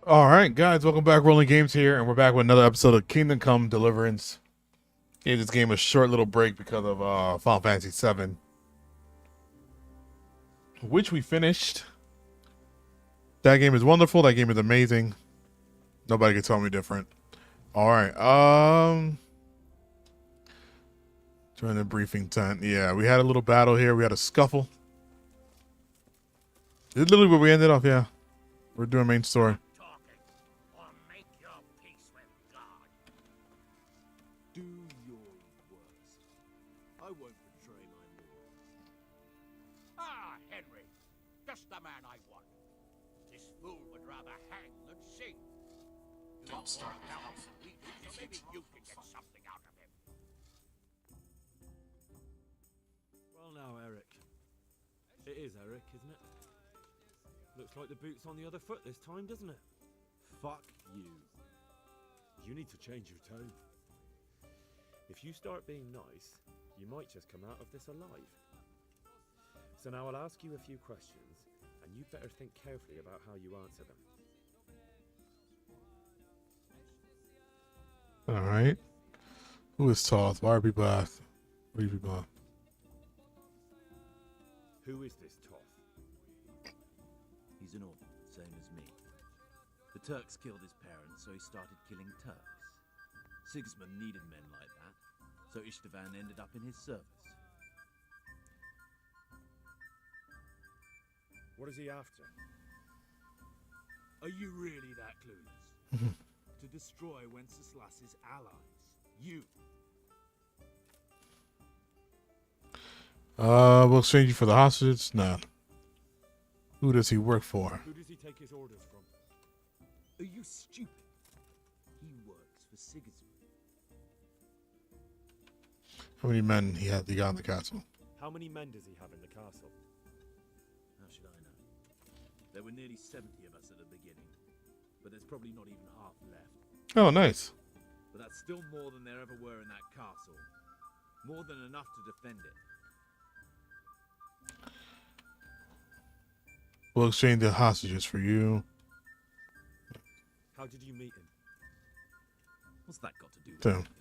All right, guys, welcome back. Rolling Games here, and we're back with another episode of Kingdom Come Deliverance. Gave this game a short little break because of Final Fantasy VII, which we finished. That game is wonderful. That game is amazing. Nobody can tell me different. All right, join the briefing tent. Yeah, we had a little battle here. We had a scuffle. This is literally where we ended up. Yeah, we're doing main story. Do your worst. I won't betray my lord. Ah, Henry. Just the man I want. This fool would rather hang than sing. Don't start now. now. So maybe you can get something out of him. Well now, Eric. It is Eric, isn't it? Looks like the boot's on the other foot this time, doesn't it? Fuck you. You need to change your tone. If you start being nice, you might just come out of this alive. So now I'll ask you a few questions, and you better think carefully about how you answer them. All right. Who is Toth? Why are people asking? What are you people? Who is this Toth? He's an orphan, same as me. The Turks killed his parents, so he started killing Turks. Sigismund needed men like that, so Istvan ended up in his service. What is he after? Are you really that clueless? To destroy Wenceslas's allies. You. We'll exchange you for the hostages. Nah. Who does he work for? Who does he take his orders from? Are you stupid? He works for Sigismund. How many men he got in the castle? How many men does he have in the castle? How should I know? There were nearly 70 of us at the beginning, but there's probably not even half left. Oh, nice. But that's still more than there ever were in that castle. More than enough to defend it. We'll exchange the hostages for you. How did you meet him? What's that got to do with Damn. anything?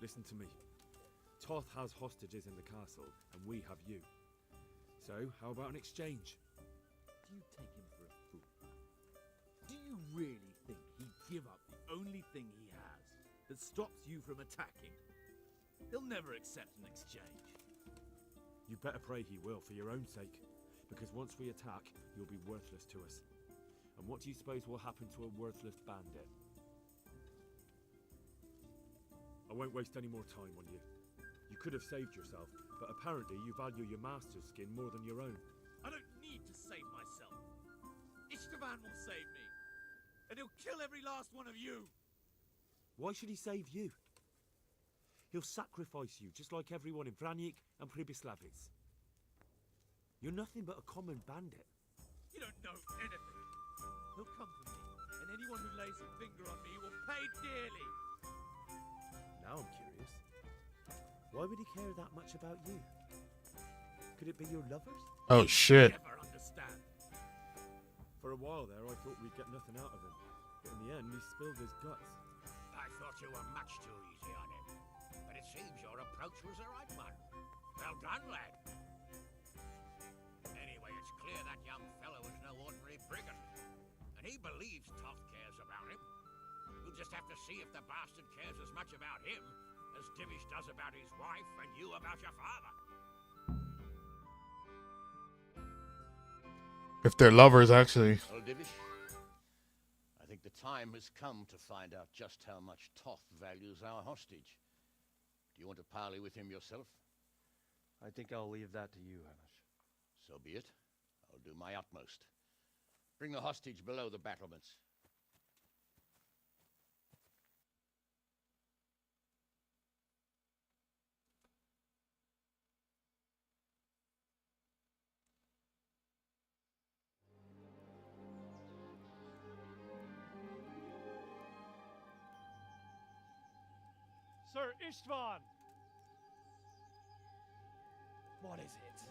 Listen to me. Toth has hostages in the castle, and we have you. So, how about an exchange? Do you take him for a fool? Do you really think he'd give up the only thing he has that stops you from attacking? He'll never accept an exchange. You better pray he will, for your own sake. Because once we attack, you'll be worthless to us. And what do you suppose will happen to a worthless bandit? I won't waste any more time on you. You could have saved yourself, but apparently you value your master's skin more than your own. I don't need to save myself. Istvan will save me. And he'll kill every last one of you. Why should he save you? He'll sacrifice you, just like everyone in Vranyik and Pribyslavitz. You're nothing but a common bandit. You don't know anything. He'll come for me, and anyone who lays a finger on me will pay dearly. Now I'm curious. Why would he care that much about you? Could it be your lovers? Oh, shit. Never understand. For a while there, I thought we'd get nothing out of him. But in the end, he spilled his guts. I thought you were much too easy on him. But it seems your approach was the right one. Well done, lad. Anyway, it's clear that young fellow is no ordinary brigand. And he believes Toth cares about him. We'll just have to see if the bastard cares as much about him as Divish does about his wife and you about your father. If they're lovers, actually. Well, Divish, I think the time has come to find out just how much Toth values our hostage. Do you want to parley with him yourself? I think I'll leave that to you, Hamish. So be it. I'll do my utmost. Bring the hostage below the battlements. Sir Istvan! What is it?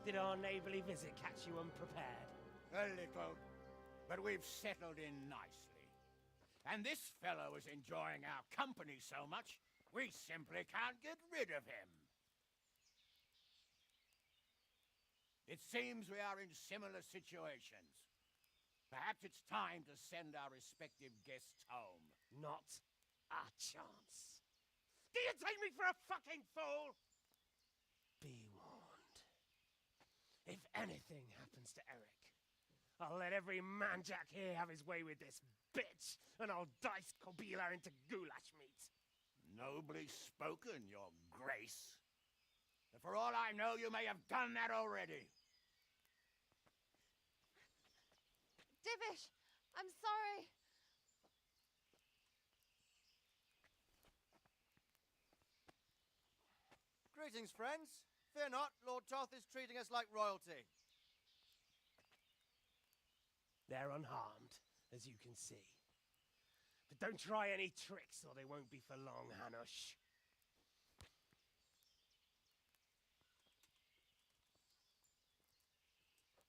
Did our neighborly visit catch you unprepared? A little. But we've settled in nicely. And this fellow is enjoying our company so much, we simply can't get rid of him. It seems we are in similar situations. Perhaps it's time to send our respective guests home. Not a chance. Do you take me for a fucking fool? Be warned. If anything happens to Eric, I'll let every manjack here have his way with this bitch, and I'll dice Kobila into goulash meat. Nobly spoken, Your Grace. But for all I know, you may have done that already. Divish, I'm sorry. Greetings, friends. Fear not, Lord Toth is treating us like royalty. They're unharmed, as you can see. But don't try any tricks, or they won't be for long, Hanush.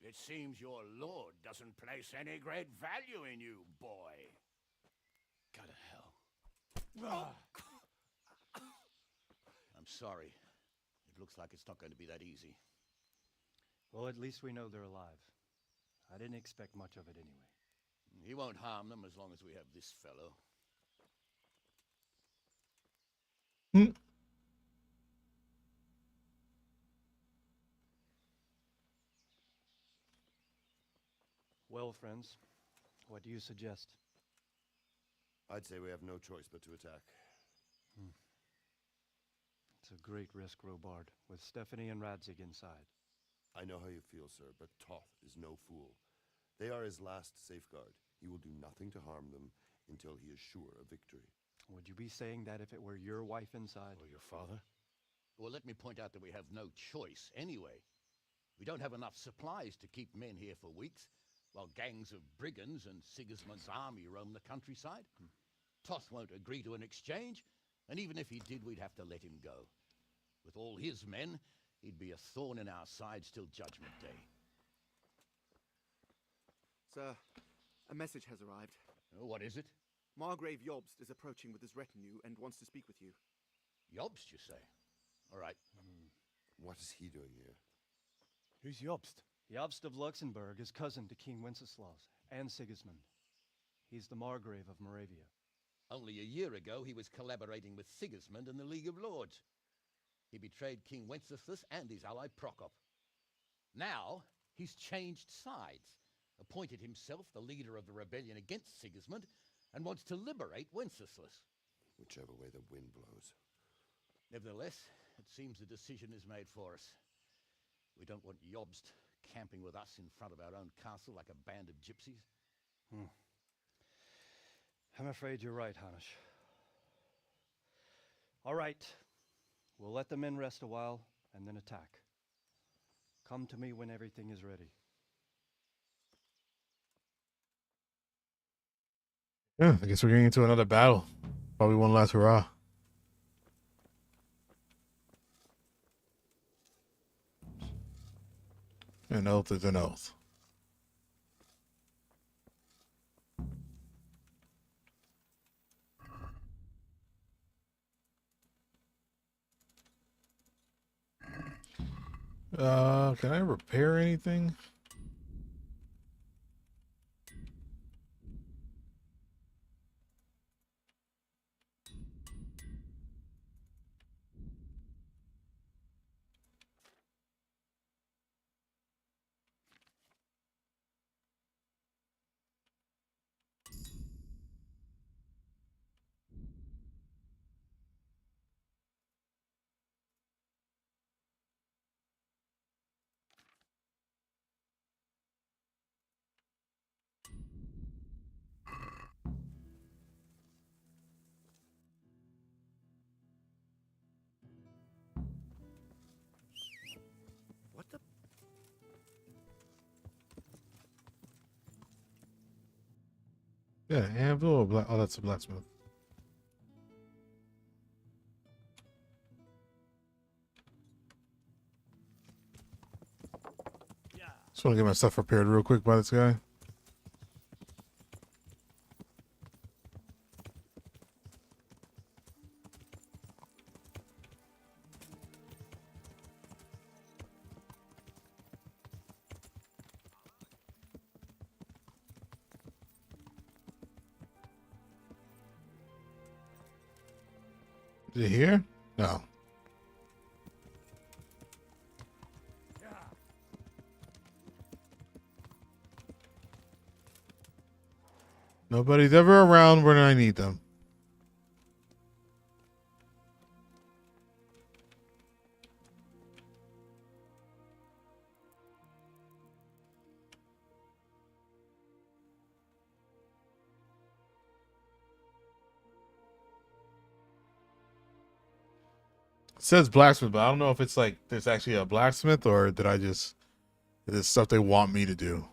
It seems your lord doesn't place any great value in you, boy. Go to hell. I'm sorry. It looks like it's not going to be that easy. Well, at least we know they're alive. I didn't expect much of it anyway. He won't harm them as long as we have this fellow. Well, friends, what do you suggest? I'd say we have no choice but to attack. It's a great risk, Robard, with Stephanie and Radzig inside. I know how you feel, sir, but Toth is no fool. They are his last safeguard. He will do nothing to harm them until he is sure of victory. Would you be saying that if it were your wife inside? Or your father? Well, let me point out that we have no choice anyway. We don't have enough supplies to keep men here for weeks, while gangs of brigands and Sigismund's army roam the countryside. Toth won't agree to an exchange, and even if he did, we'd have to let him go. With all his men, he'd be a thorn in our sides till Judgment Day. Sir, a message has arrived. Oh, what is it? Margrave Jobst is approaching with his retinue and wants to speak with you. Jobst, you say? All right. What is he doing here? Who's Jobst? Jobst of Luxembourg is cousin to King Wenceslaus and Sigismund. He's the Margrave of Moravia. Only a year ago, he was collaborating with Sigismund and the League of Lords. He betrayed King Wenceslas and his ally Prokop. Now, he's changed sides, appointed himself the leader of the rebellion against Sigismund, and wants to liberate Wenceslas. Whichever way the wind blows. Nevertheless, it seems the decision is made for us. We don't want Jobst camping with us in front of our own castle like a band of gypsies. I'm afraid you're right, Hanush. All right. We'll let the men rest a while, and then attack. Come to me when everything is ready. Yeah, I guess we're getting into another battle. Probably one last hurrah. An oath is an oath. Can I repair anything? What the? Yeah, anvil or black? Oh, that's a blacksmith. Just want to get my stuff repaired real quick by this guy. Is it here? No. Nobody's ever around when I need them. It says blacksmith, but I don't know if it's like there's actually a blacksmith or did I just is this stuff they want me to do?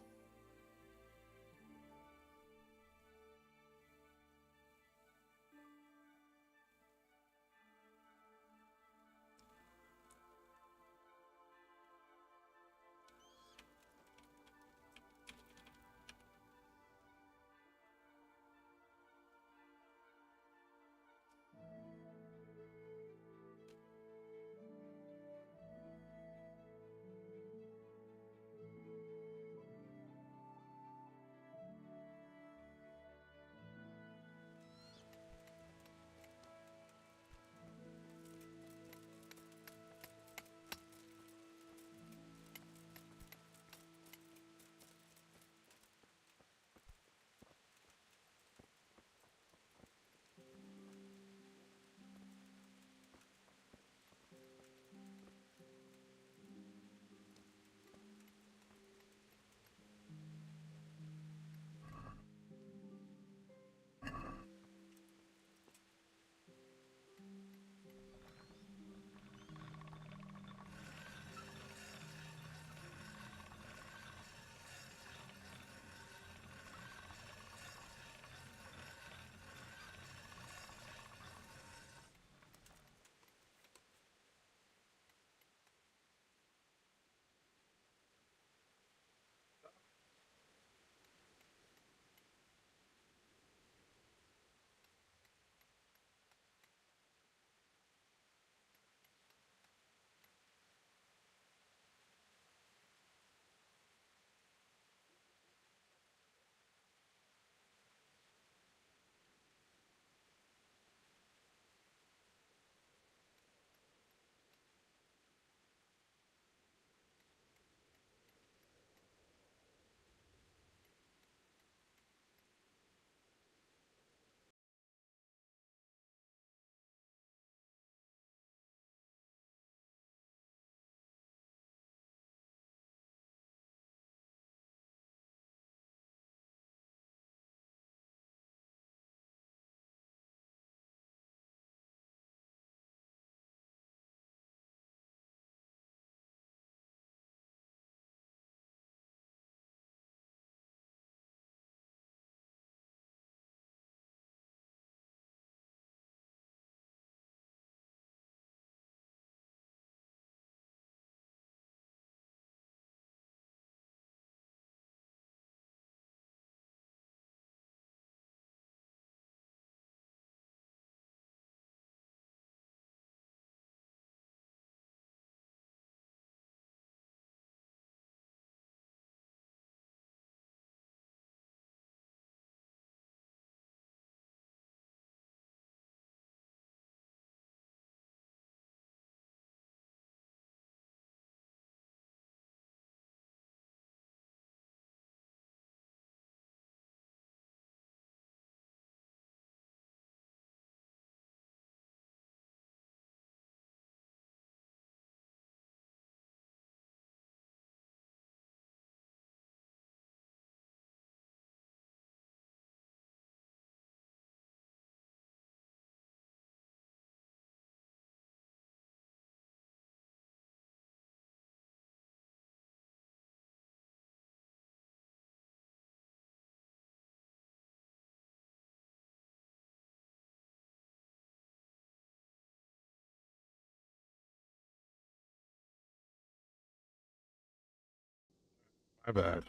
My bad.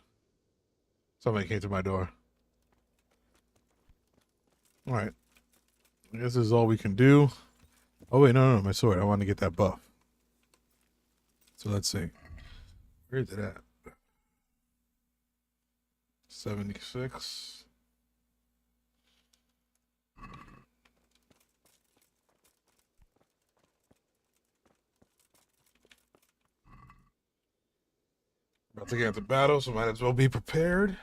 Somebody came to my door. All right. I guess this is all we can do. Oh, wait. No, my sword. I want to get that buff. So let's see. Where is it at? 76. to get into battle, so might as well be prepared.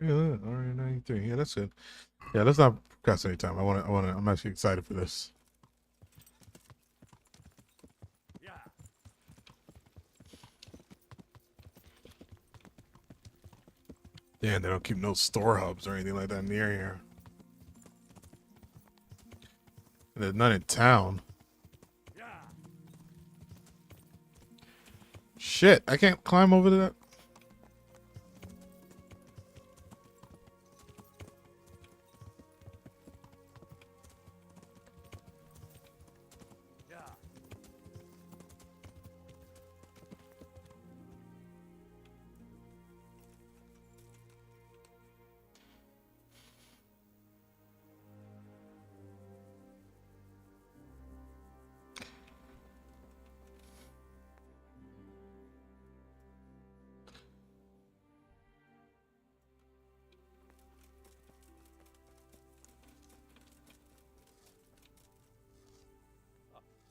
Yeah, RA93. Yeah, that's it. Yeah, let's not procrastinate time. I'm actually excited for this. Yeah. Yeah, they don't keep no store hubs or anything like that in the area. And there's none in town. Yeah. Shit, I can't climb over to that.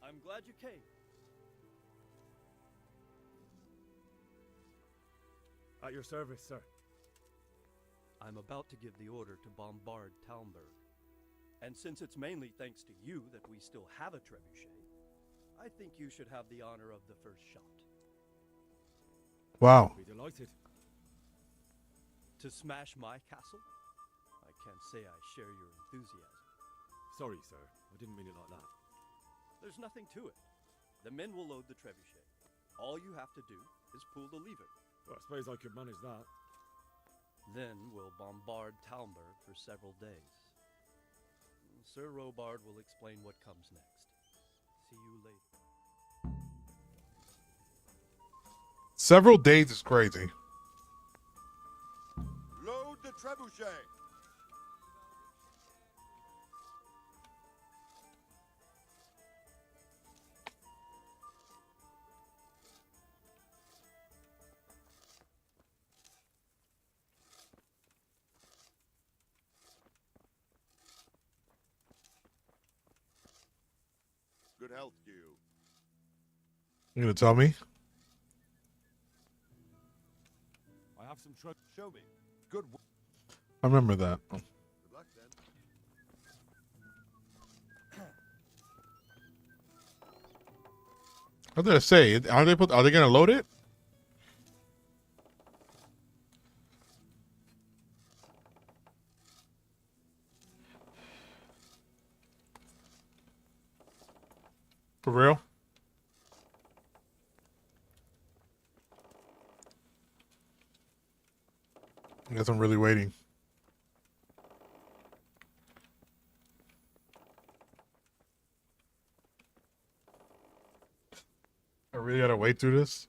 I'm glad you came. At your service, sir. I'm about to give the order to bombard Talmberg. And since it's mainly thanks to you that we still have a trebuchet, I think you should have the honor of the first shot. Wow. I'll be delighted. To smash my castle? I can't say I share your enthusiasm. Sorry, sir. I didn't mean it like that. There's nothing to it. The men will load the trebuchet. All you have to do is pull the lever. Well, I suppose I could manage that. Then we'll bombard Talmberg for several days. Sir Robard will explain what comes next. See you later. Several days is crazy. Load the trebuchet. Good health to you. You gonna tell me? I have some trouble. Show me. Good. I remember that. Good luck then. What did I say? Are they gonna load it? For real? I guess I'm really waiting. I really gotta wait through this?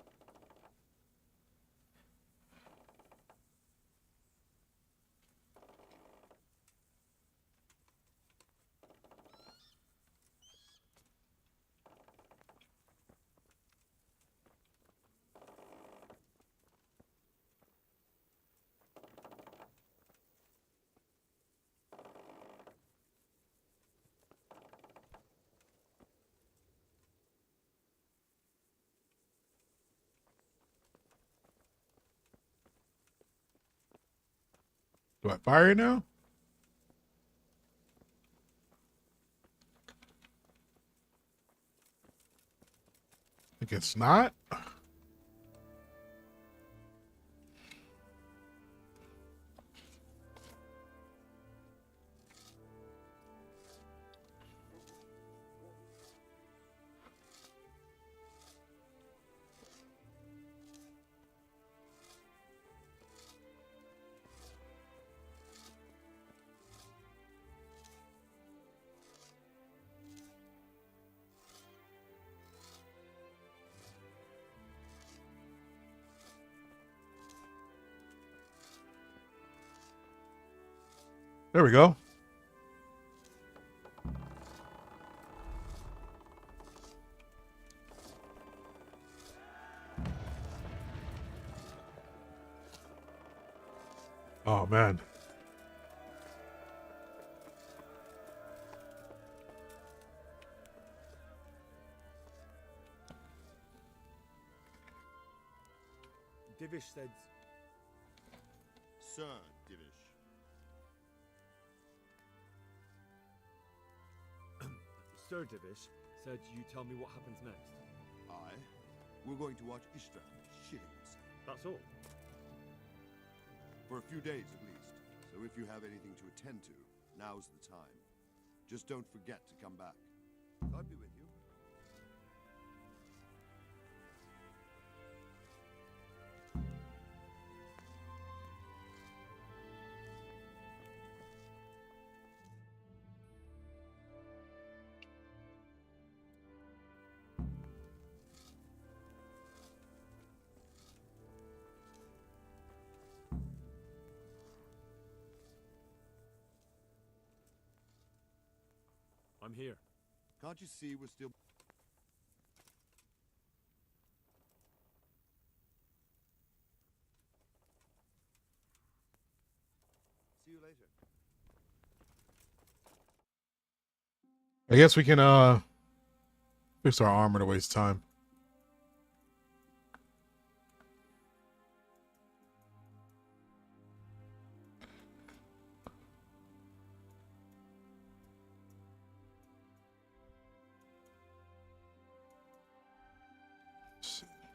Do I fire it now? I guess not. There we go. Divish said... Sir Divish. Sir Divish said you tell me what happens next. Aye. We're going to watch Ishtran shitting himself. That's all. For a few days at least. So if you have anything to attend to, now's the time. Just don't forget to come back. God be with you. I'm here. Can't you see we're still... See you later. I guess we can fix our armor to waste time.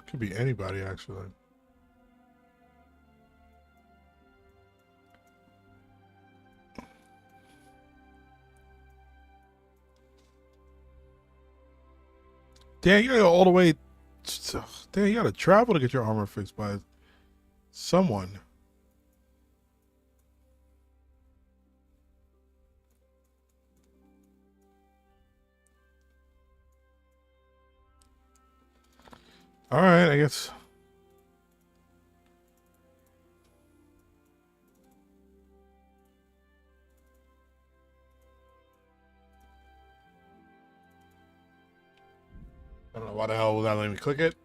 Could be anybody, actually. Damn, you gotta go all the way. Damn, you gotta travel to get your armor fixed by someone. All right, I guess. I don't know why the hell will that let me click it.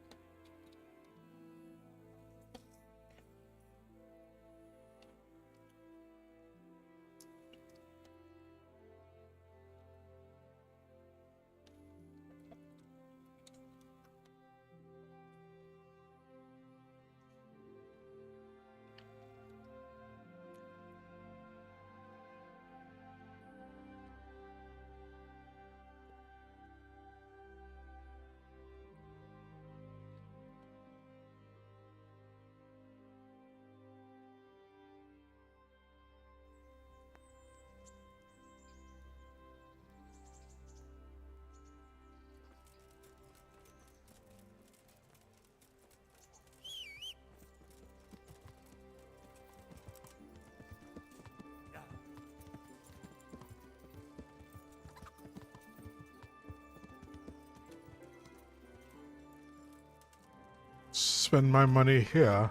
Spend my money here.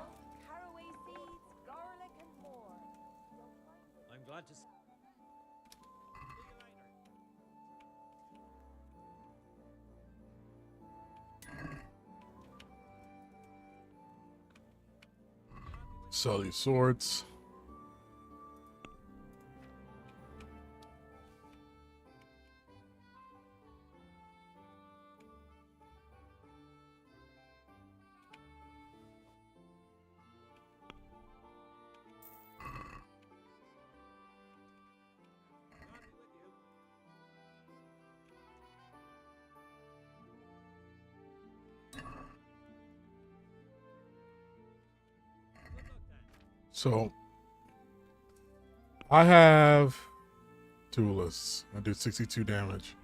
I'm glad to... Sell these swords. So I have duelists. I do 62 damage.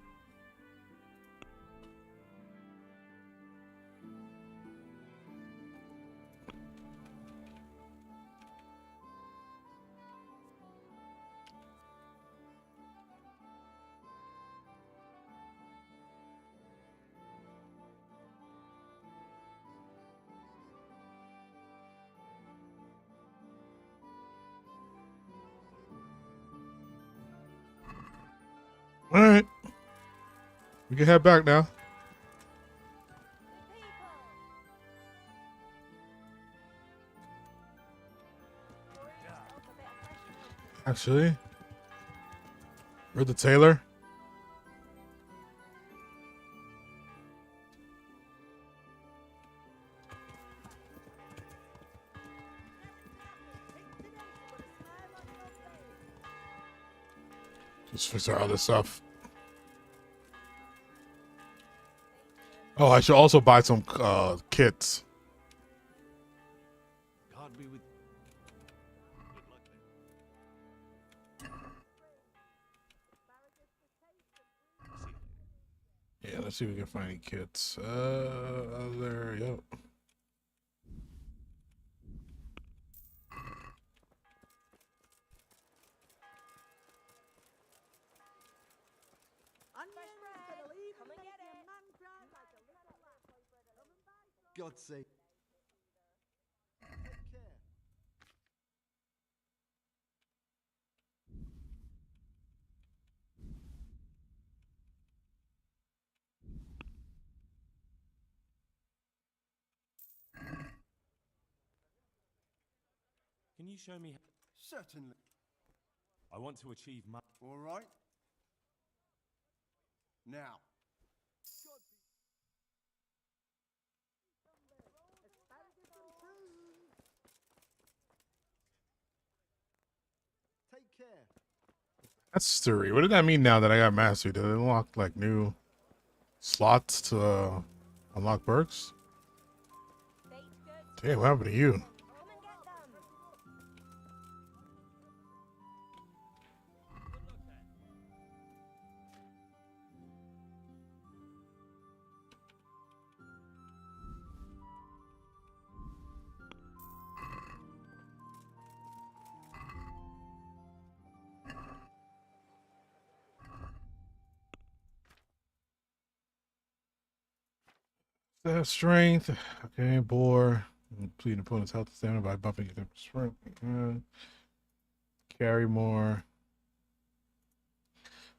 All right. We can head back now. Actually, where's the tailor? Just fix our other stuff. Oh, I should also buy some kits. God be with. Yeah, let's see if we can find any kits. There, yep. God's sake. Take care. Can you show me? Certainly. I want to achieve my. All right. Now. Take care. That's 3. What did that mean now that I got mastery? Did it unlock like new slots to unlock perks? Damn, what happened to you? Strength. Okay, bore. Complete an opponent's health and stamina by buffing their strength. Carry more.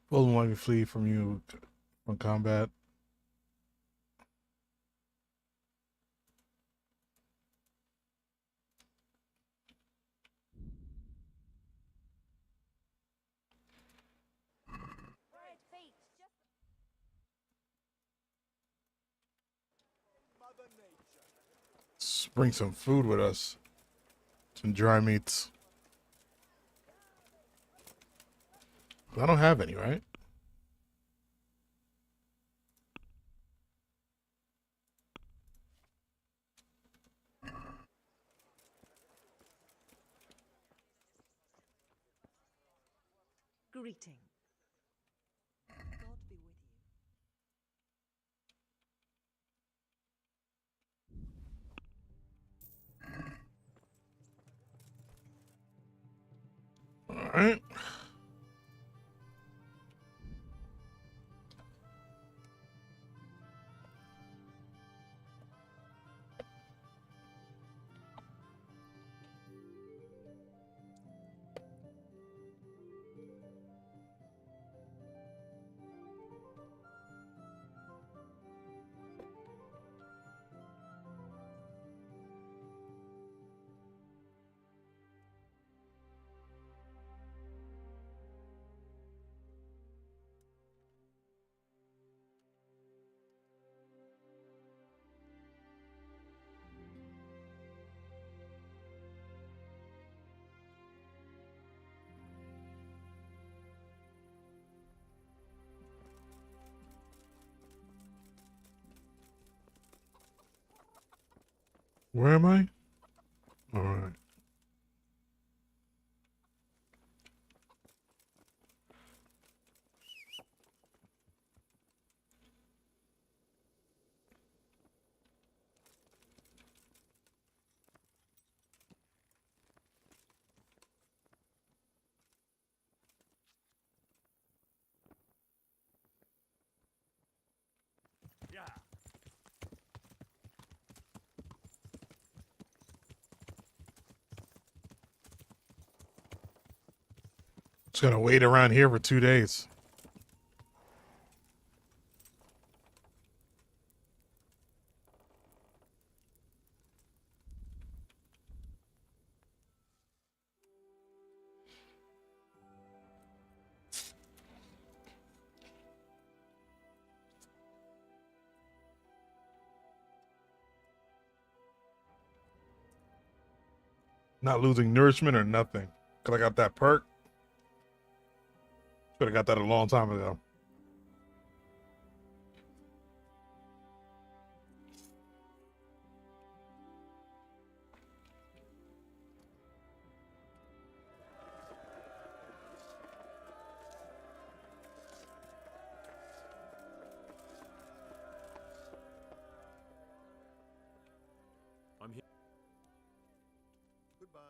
Full one can flee from you from combat. Let's bring some food with us. Some dry meats. I don't have any, right? Greeting. God be with you. All right. Where am I? All right. Yeah. Just gonna wait around here for 2 days. Not losing nourishment or nothing. Cause I got that perk. Could have got that a long time ago. I'm here. Goodbye.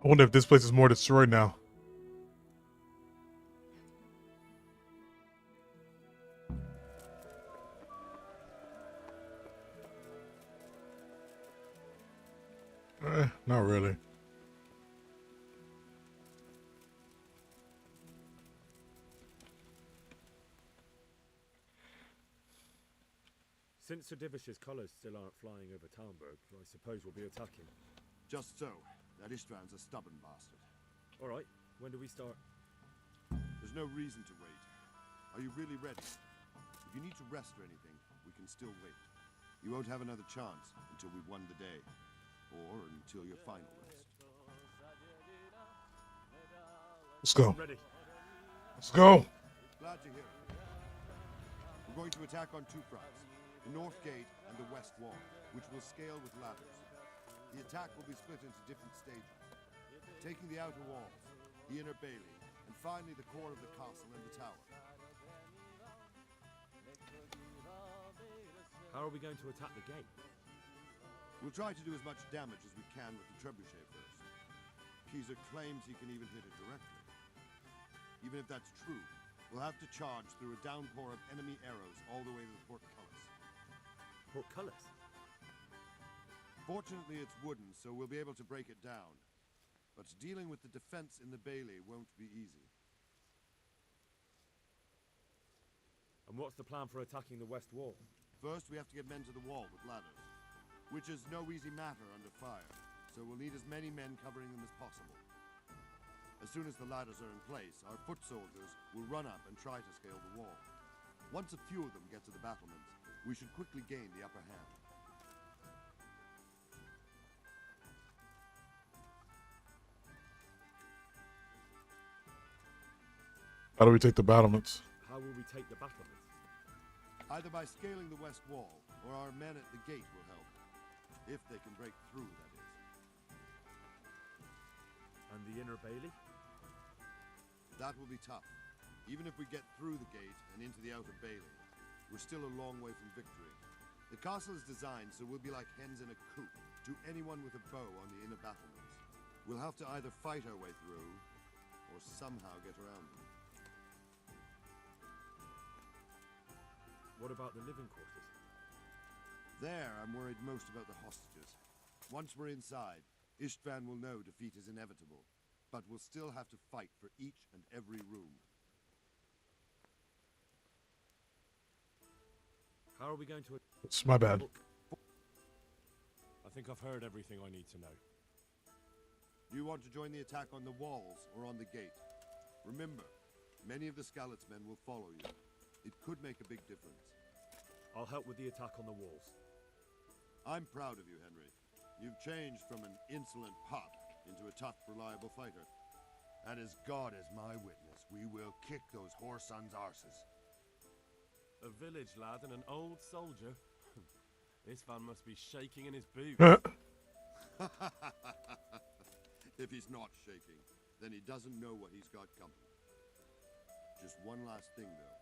I wonder if this place is more destroyed now. Not really. Since Sir Divish's colours still aren't flying over Talmberg, I suppose we'll be attacking. Just so. That Ishtvan's a stubborn bastard. All right, when do we start? There's no reason to wait. Are you really ready? If you need to rest or anything, we can still wait. You won't have another chance until we've won the day. Or until your final rest. Let's go. Ready. Let's go. Glad to hear it. We're going to attack on two fronts. The north gate and the west wall, which will scale with ladders. The attack will be split into different stages. Taking the outer walls, the inner bailey, and finally the core of the castle and the tower. How are we going to attack the gate? We'll try to do as much damage as we can with the trebuchet first. Keezer claims he can even hit it directly. Even if that's true, we'll have to charge through a downpour of enemy arrows all the way to the portcullis. Portcullis? Fortunately, it's wooden, so we'll be able to break it down. But dealing with the defense in the bailey won't be easy. And what's the plan for attacking the west wall? First, we have to get men to the wall with ladders, which is no easy matter under fire, so we'll need as many men covering them as possible. As soon as the ladders are in place, our foot soldiers will run up and try to scale the wall. Once a few of them get to the battlements, we should quickly gain the upper hand. How do we take the battlements? How will we take the battlements? Either by scaling the west wall, or our men at the gate will help. If they can break through, that is. And the inner bailey? That will be tough. Even if we get through the gate and into the outer bailey, we're still a long way from victory. The castle is designed so we'll be like hens in a coop to anyone with a bow on the inner battlements. We'll have to either fight our way through, or somehow get around them. What about the living quarters? There, I'm worried most about the hostages. Once we're inside, Ishtvan will know defeat is inevitable, but we'll still have to fight for each and every room. How are we going to... It's my bad. I think I've heard everything I need to know. Do you want to join the attack on the walls or on the gate? Remember, many of the Skalitz men will follow you. It could make a big difference. I'll help with the attack on the walls. I'm proud of you, Henry. You've changed from an insolent pup into a tough, reliable fighter. And as God is my witness, we will kick those whore sons' arses. A village lad and an old soldier. This man must be shaking in his boots. If he's not shaking, then he doesn't know what he's got coming. Just one last thing, though.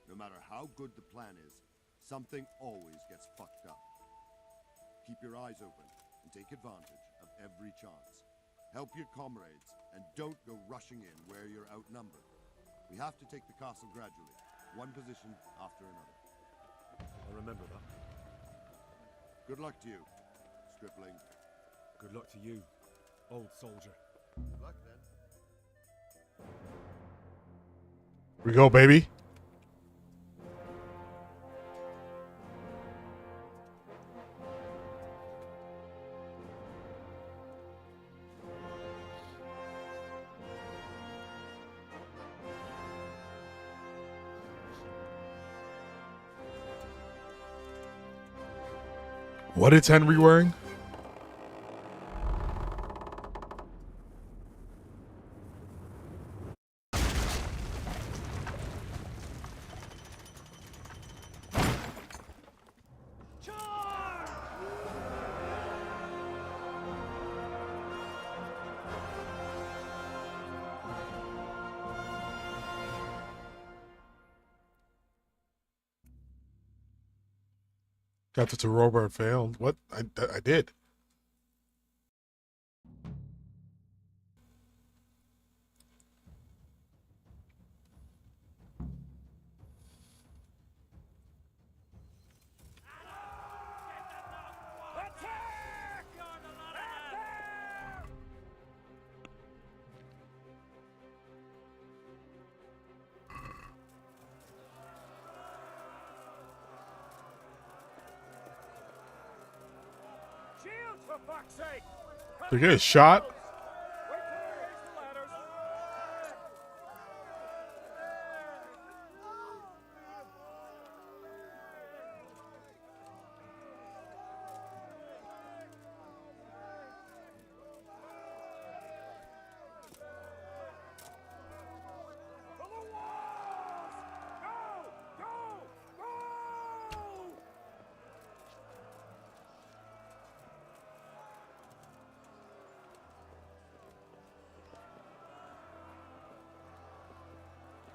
No matter how good the plan is, something always gets fucked up. Keep your eyes open and take advantage of every chance. Help your comrades and don't go rushing in where you're outnumbered. We have to take the castle gradually, one position after another. I'll remember that. Good luck to you, stripling. Good luck to you, old soldier. Good luck then. We go, baby. What is Henry wearing? Got to Robert failed. What? I did. Shields, for fuck's sake! They get a shot.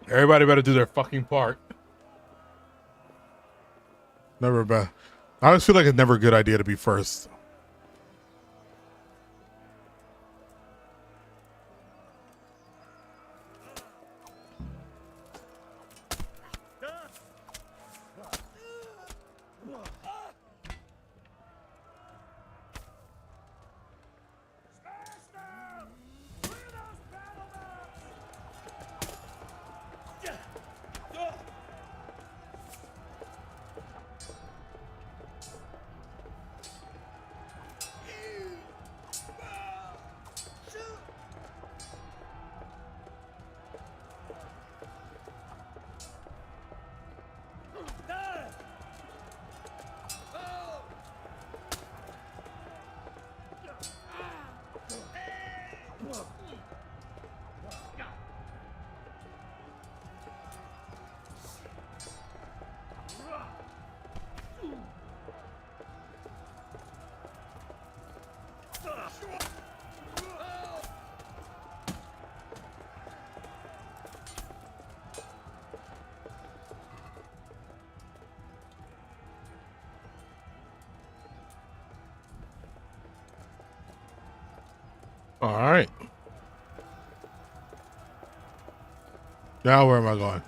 Everybody better do their fucking part. Never bad. I always feel like it's never a good idea to be first. All right. Now where am I going?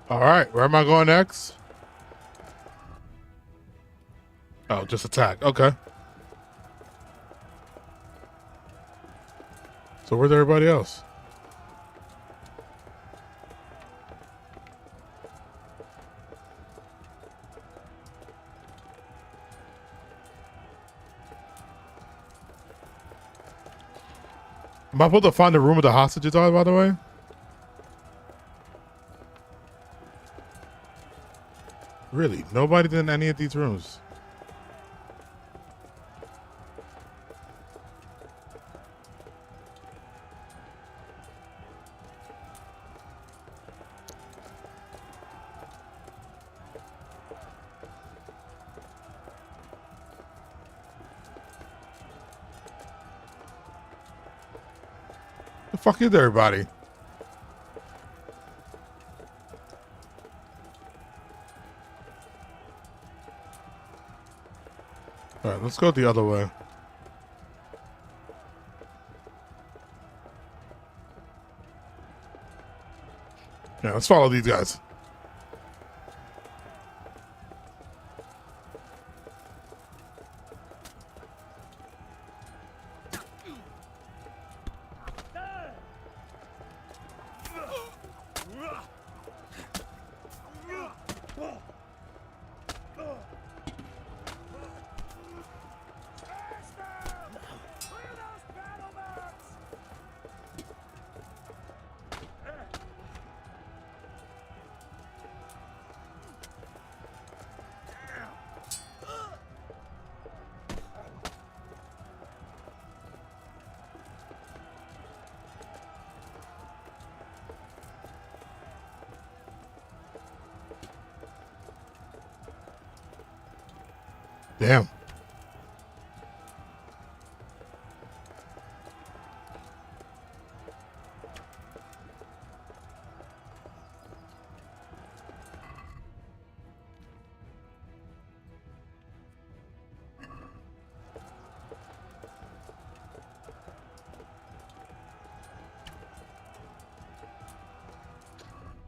All right, where am I going next? Oh, just attack. Okay. So where's everybody else? Am I supposed to find the room where the hostages are, by the way? Really? Nobody's in any of these rooms. The fuck is everybody? All right, let's go the other way. Yeah, let's follow these guys. Damn.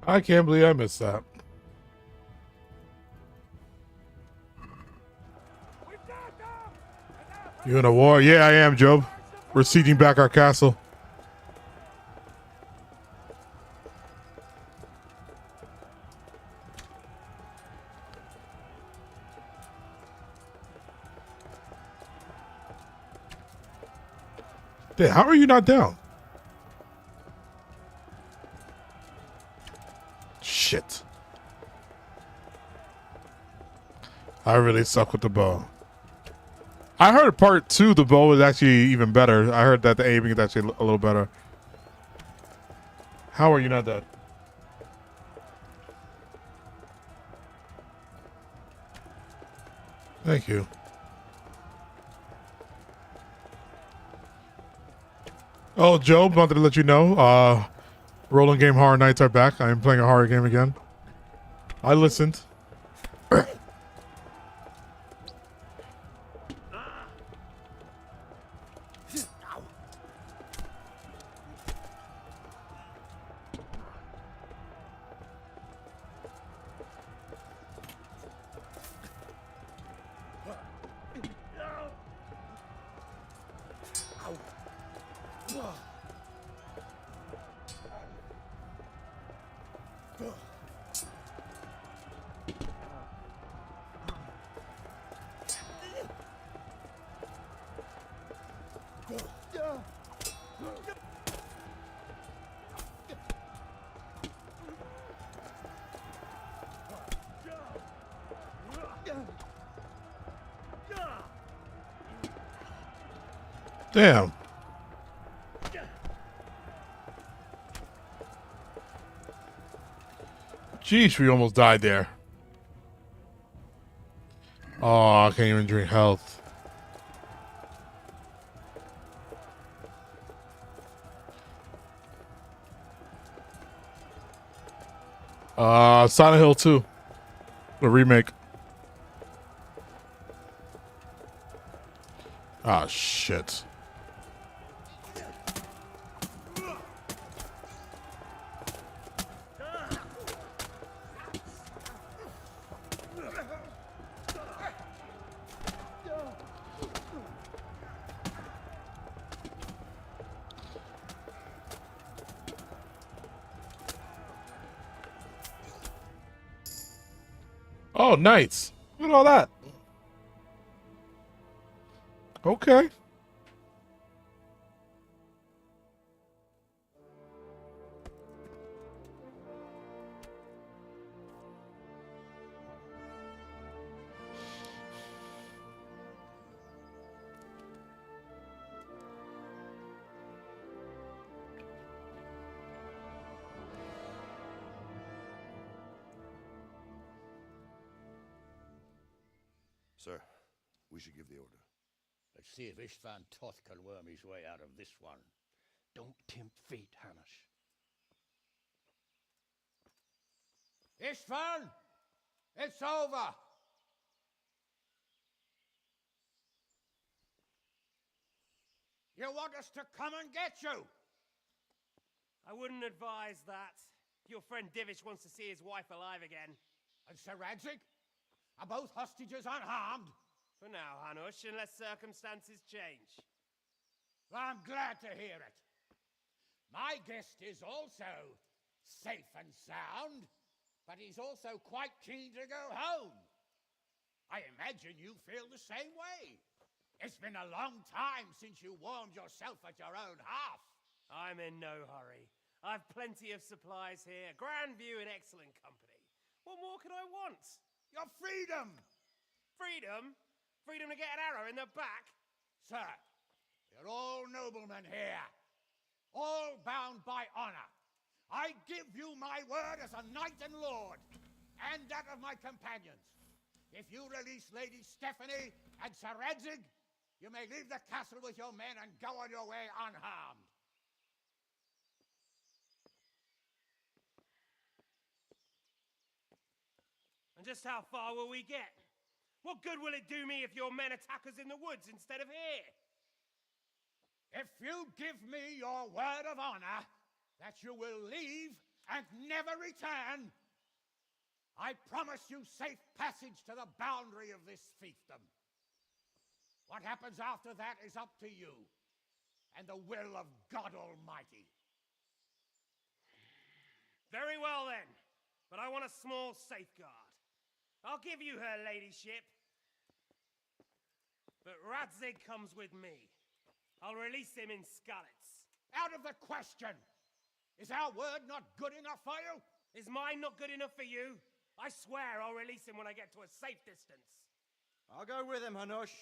I can't believe I missed that. You in a war? Yeah, I am, Job. We're sieging back our castle. Dude, how are you not down? Shit. I really suck with the bow. I heard part 2, the bow was actually even better. I heard that the aiming is actually a little better. How are you not dead? Thank you. Oh, Job, wanted to let you know, Rolling Game Horror Nights are back. I am playing a horror game again. I listened. Damn. Jeez, we almost died there. Oh, I can't even drink health. Silent Hill 2. The remake. Ah, shit. Oh, nice. Look at all that. Okay. Sir, we should give the order. Let's see if Istvan Toth can worm his way out of this one. Don't tempt fate, Hanush. Istvan! It's over! You want us to come and get you? I wouldn't advise that. Your friend Divish wants to see his wife alive again. And Sir Radzig? Are both hostages unharmed? For now, Hanush, unless circumstances change. Well, I'm glad to hear it. My guest is also safe and sound, but he's also quite keen to go home. I imagine you feel the same way. It's been a long time since you warmed yourself at your own hearth. I'm in no hurry. I've plenty of supplies here, grand view and excellent company. What more could I want? Your freedom! Freedom? Freedom to get an arrow in the back? Sir, you're all noblemen here, all bound by honor. I give you my word as a knight and lord, and that of my companions. If you release Lady Stephanie and Sir Radzig, you may leave the castle with your men and go on your way unharmed. And just how far will we get? What good will it do me if your men attack us in the woods instead of here? If you give me your word of honor that you will leave and never return, I promise you safe passage to the boundary of this fiefdom. What happens after that is up to you and the will of God Almighty. Very well then, but I want a small safeguard. I'll give you her ladyship, but Radzig comes with me. I'll release him in Skalitz. Out of the question! Is our word not good enough for you? Is mine not good enough for you? I swear I'll release him when I get to a safe distance. I'll go with him, Hanush.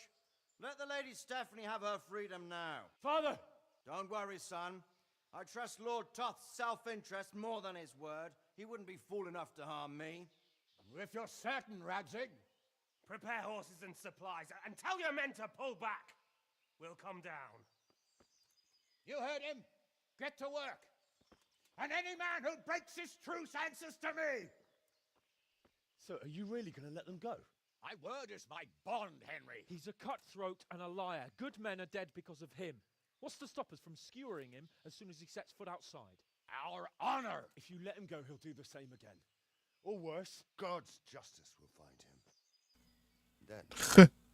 Let the Lady Stephanie have her freedom now. Father! Don't worry, son. I trust Lord Toth's self-interest more than his word. He wouldn't be fool enough to harm me. If you're certain, Radzig. Prepare horses and supplies, and tell your men to pull back. We'll come down. You heard him. Get to work. And any man who breaks this truce answers to me. So are you really going to let them go? My word is my bond, Henry. He's a cutthroat and a liar. Good men are dead because of him. What's to stop us from skewering him as soon as he sets foot outside? Our honor. If you let him go, he'll do the same again. Or worse. God's justice will find him. Then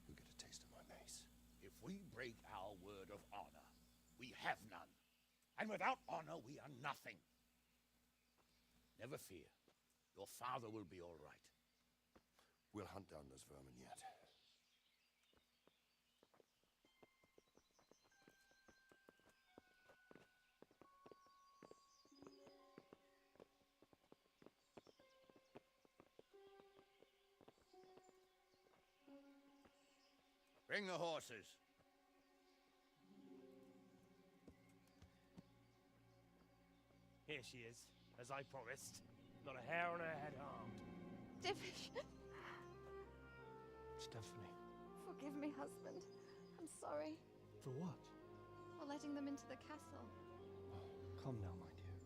you'll get a taste of my mace. If we break our word of honor, we have none. And without honor, we are nothing. Never fear. Your father will be all right. We'll hunt down those vermin yet. Bring the horses. Here she is, as I promised. Not a hair on her head harmed. Divish! Stephanie. Forgive me, husband. I'm sorry. For what? For letting them into the castle. Oh, come now, my dear.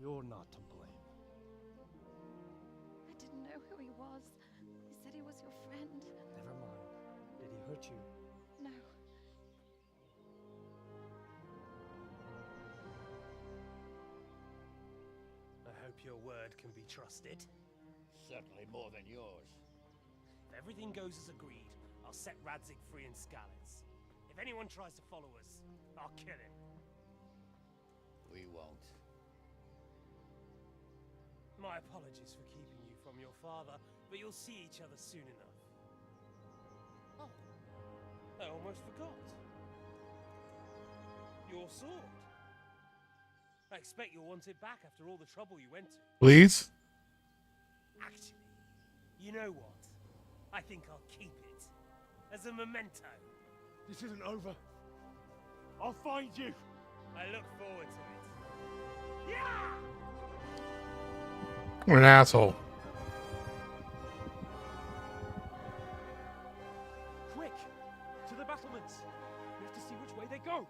You're not to blame. I didn't know who he was. He said he was your friend. Never mind. Did he hurt you? No. I hope your word can be trusted. Certainly more than yours. If everything goes as agreed, I'll set Radzig free in Skalitz. If anyone tries to follow us, I'll kill him. We won't. My apologies for keeping you from your father, but you'll see each other soon enough. Oh, I almost forgot. Your sword. I expect you'll want it back after all the trouble you went to. Please? Actually, you know what? I think I'll keep it. As a memento. This isn't over. I'll find you. I look forward to it. Yeah! What an asshole. Quick! To the battlements! We have to see which way they go!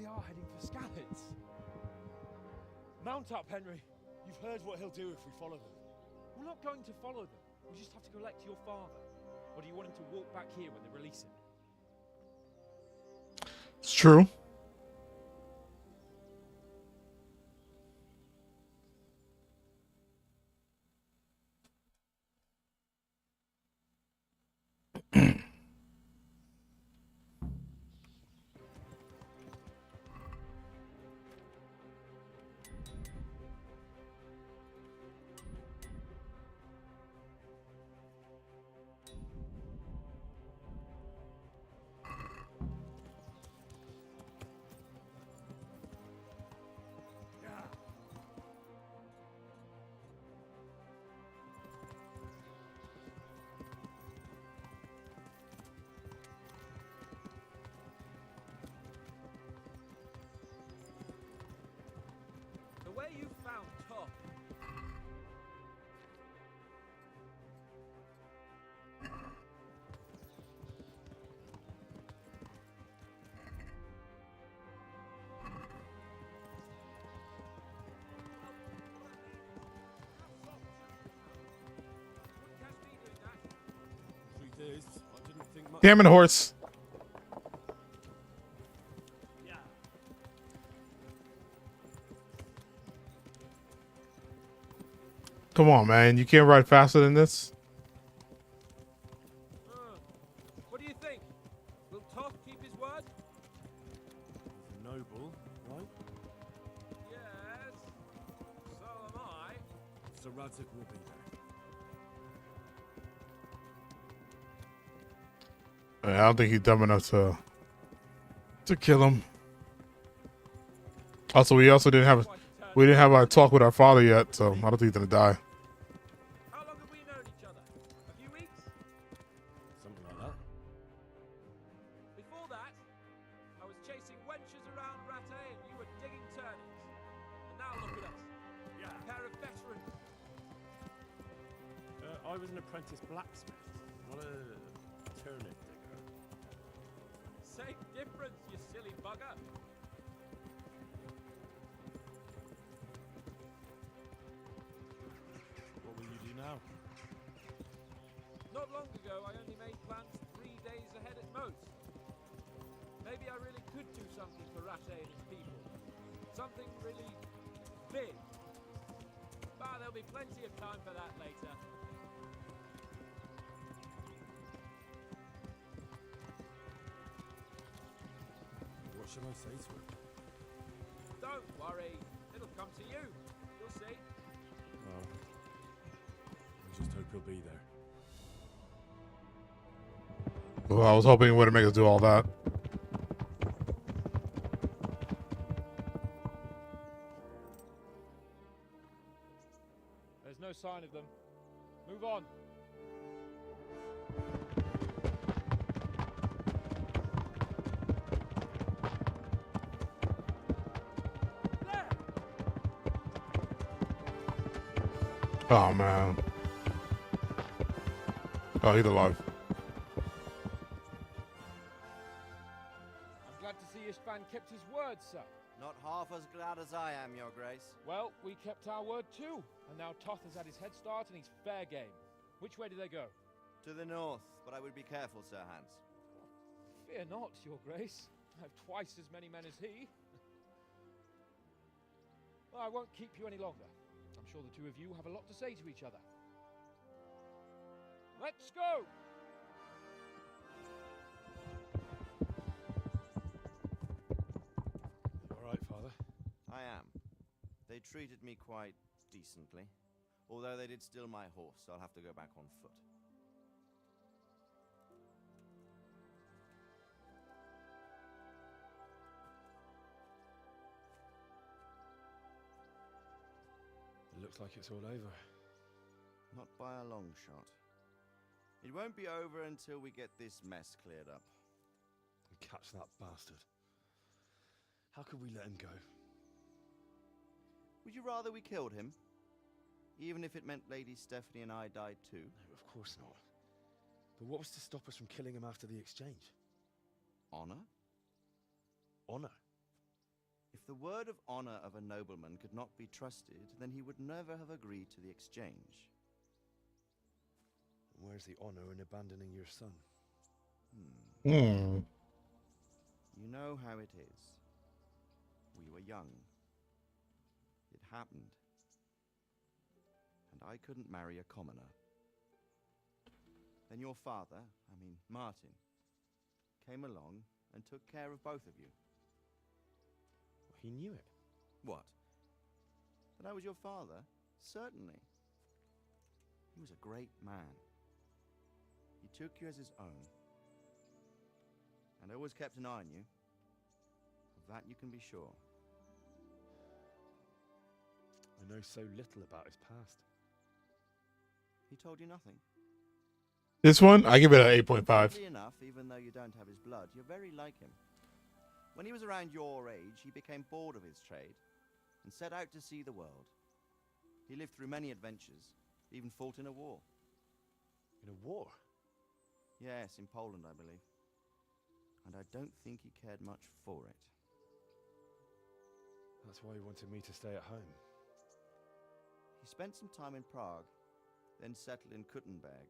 are heading for Scallops. Mount up, Henry. You've heard what he'll do if we follow them. We're not going to follow them. We just have to collect your father. Or do you want him to walk back here when they release him? It's true. The way you found Top. Truth is, I didn't think much. Damn it, horse. Come on, man. You can't ride faster than this. What do you think? Will Toth keep his word? He's a noble, right? Yes. So am I. So Radzik will be there. I don't think he's dumb enough to kill him. Also, we didn't have our talk with our father yet, so I don't think he's gonna die. How long have we known each other? A few weeks? Something like that. Before that, I was chasing wenches around Rattay and you were digging turnings. And now look at us. A pair of veterans. I was an apprentice blacksmith, not a turnip digger. Same difference, you silly bugger. What will you do now? Not long ago, I only made plans 3 days ahead at most. Maybe I really could do something for Rattay and his people. Something really big. But there'll be plenty of time for that later. What should I say to him? Don't worry. It'll come to you. You'll see. Well, I just hope he'll be there. Well, I was hoping it wouldn't make us do all that. There's no sign of them. Move on. Oh man. Oh, he's alive. I'm glad to see Ishvan kept his word, sir. Not half as glad as I am, Your Grace. Well, we kept our word too. And now Toth has had his head start and he's fair game. Which way do they go? To the north, but I would be careful, Sir Hans. Fear not, Your Grace. I have twice as many men as he. Well, I won't keep you any longer. I'm sure the two of you have a lot to say to each other. Let's go! All right, Father. I am. They treated me quite decently. Although they did steal my horse, so I'll have to go back on foot. It looks like it's all over. Not by a long shot. It won't be over until we get this mess cleared up. Catch that bastard. How could we let him go? Would you rather we killed him? Even if it meant Lady Stephanie and I died too? No, of course not. But what was to stop us from killing him after the exchange? Honor? Honor? If the word of honor of a nobleman could not be trusted, then he would never have agreed to the exchange. Where's the honor in abandoning your son? Hmm. You know how it is. We were young. It happened. And I couldn't marry a commoner. Then your father, Martin, came along and took care of both of you. He knew it. What? That I was your father? Certainly. He was a great man. He took you as his own. And always kept an eye on you. Of that you can be sure. I know so little about his past. He told you nothing? This one, I give it an 8.5. Oddly enough, even though you don't have his blood, you're very like him. When he was around your age, he became bored of his trade and set out to see the world. He lived through many adventures, even fought in a war. In a war? Yes, in Poland, I believe. And I don't think he cared much for it. That's why he wanted me to stay at home. He spent some time in Prague, then settled in Kuttenberg.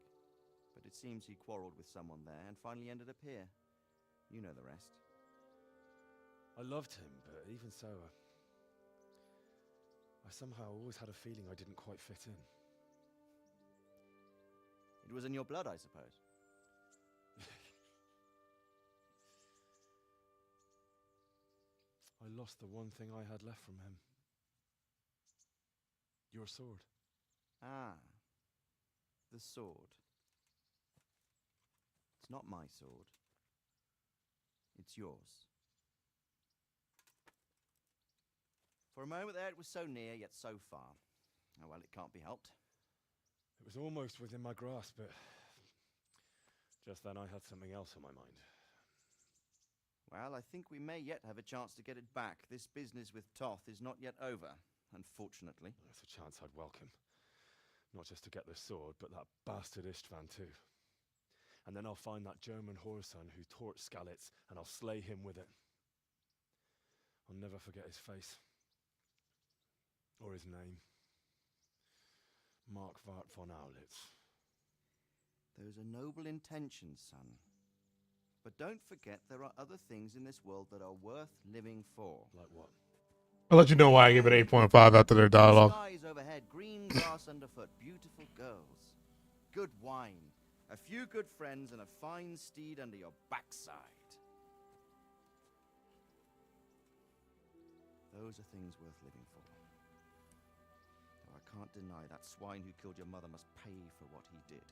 But it seems he quarreled with someone there and finally ended up here. You know the rest. I loved him, but even so, I somehow always had a feeling I didn't quite fit in. It was in your blood, I suppose. I lost the one thing I had left from him. Your sword. Ah, the sword. It's not my sword. It's yours. For a moment there, it was so near, yet so far. Oh, well, it can't be helped. It was almost within my grasp, but just then I had something else on my mind. Well, I think we may yet have a chance to get it back. This business with Toth is not yet over, unfortunately. That's a chance I'd welcome. Not just to get the sword, but that bastard Istvan too. And then I'll find that German whoreson who torched Skalitz, and I'll slay him with it. I'll never forget his face. Or his name. Mark Vart von Aulitz. Those are noble intentions, son. But don't forget there are other things in this world that are worth living for. Like what? I'll let you know why I give it 8.5 after their dialogue. Skies overhead, green grass underfoot, beautiful girls, good wine, a few good friends, and a fine steed under your backside. Those are things worth living for. Though I can't deny that swine who killed your mother must pay for what he did.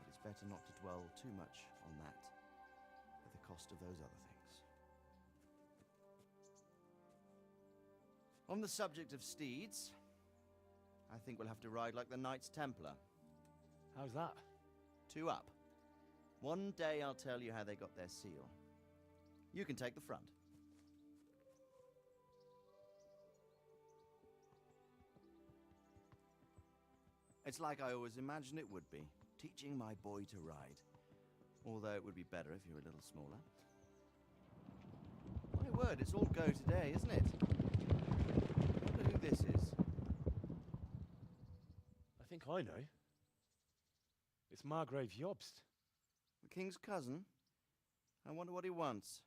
It is better not to dwell too much on that at the cost of those other things. On the subject of steeds, I think we'll have to ride like the Knights Templar. How's that? 2 up. One day I'll tell you how they got their seal. You can take the front. It's like I always imagined it would be, teaching my boy to ride. Although it would be better if you were a little smaller. My word, it's all go today, isn't it? I wonder who this is. I think I know. It's Margrave Jobst. The king's cousin? I wonder what he wants.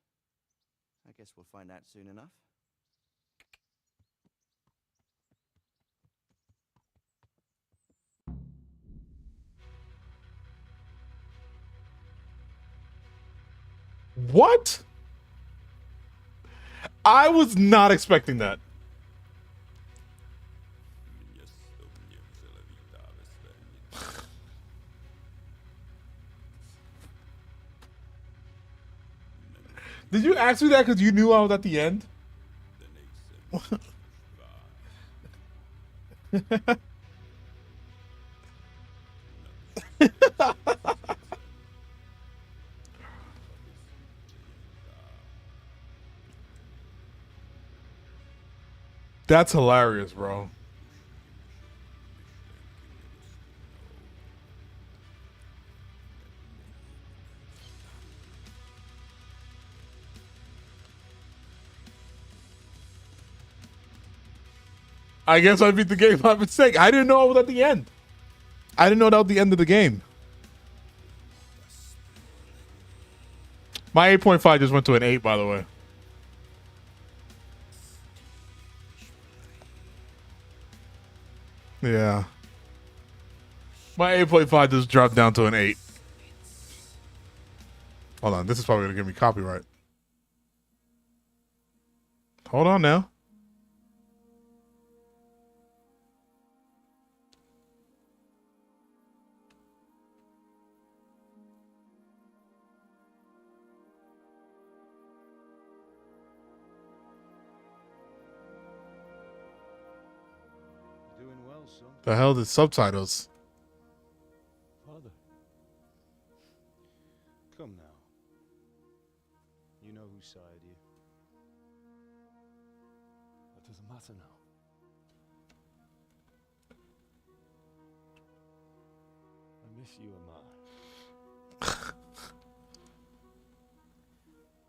I guess we'll find out soon enough. What? I was not expecting that. Did you ask me that because you knew I was at the end? That's hilarious, bro. I guess I beat the game by mistake. I didn't know I was at the end. I didn't know that was the end of the game. My 8.5 just went to an 8, by the way. Yeah. My 8.5 just dropped down to an 8. Hold on, this is probably going to give me copyright. Hold on now. You're doing well, son. The hell is subtitles? Father. Come now. You know whose side you. That doesn't matter now. I miss you, Amar.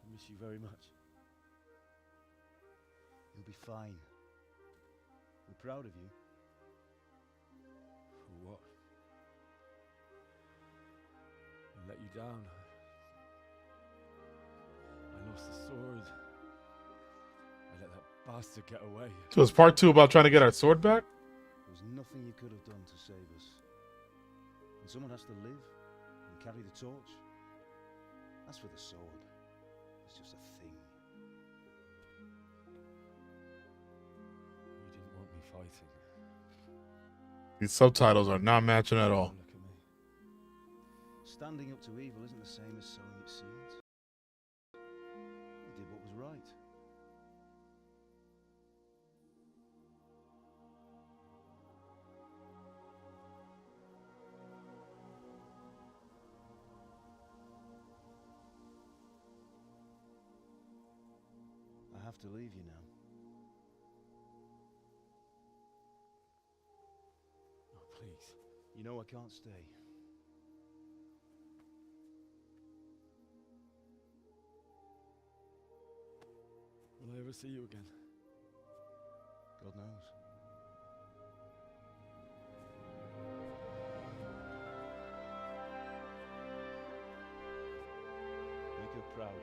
I miss you very much. You'll be fine. We're proud of you. For what? I let you down. I lost the sword. I let that bastard get away. So is part 2 about trying to get our sword back? There was nothing you could have done to save us. And someone has to live and carry the torch. As for the sword, it's just a thing. You didn't want me fighting. These subtitles are not matching at all. Look at me. Standing up to evil isn't the same as sowing its seeds. You did what was right. I have to leave you now. Oh, please. You know I can't stay. Will I ever see you again? God knows. Make her proud.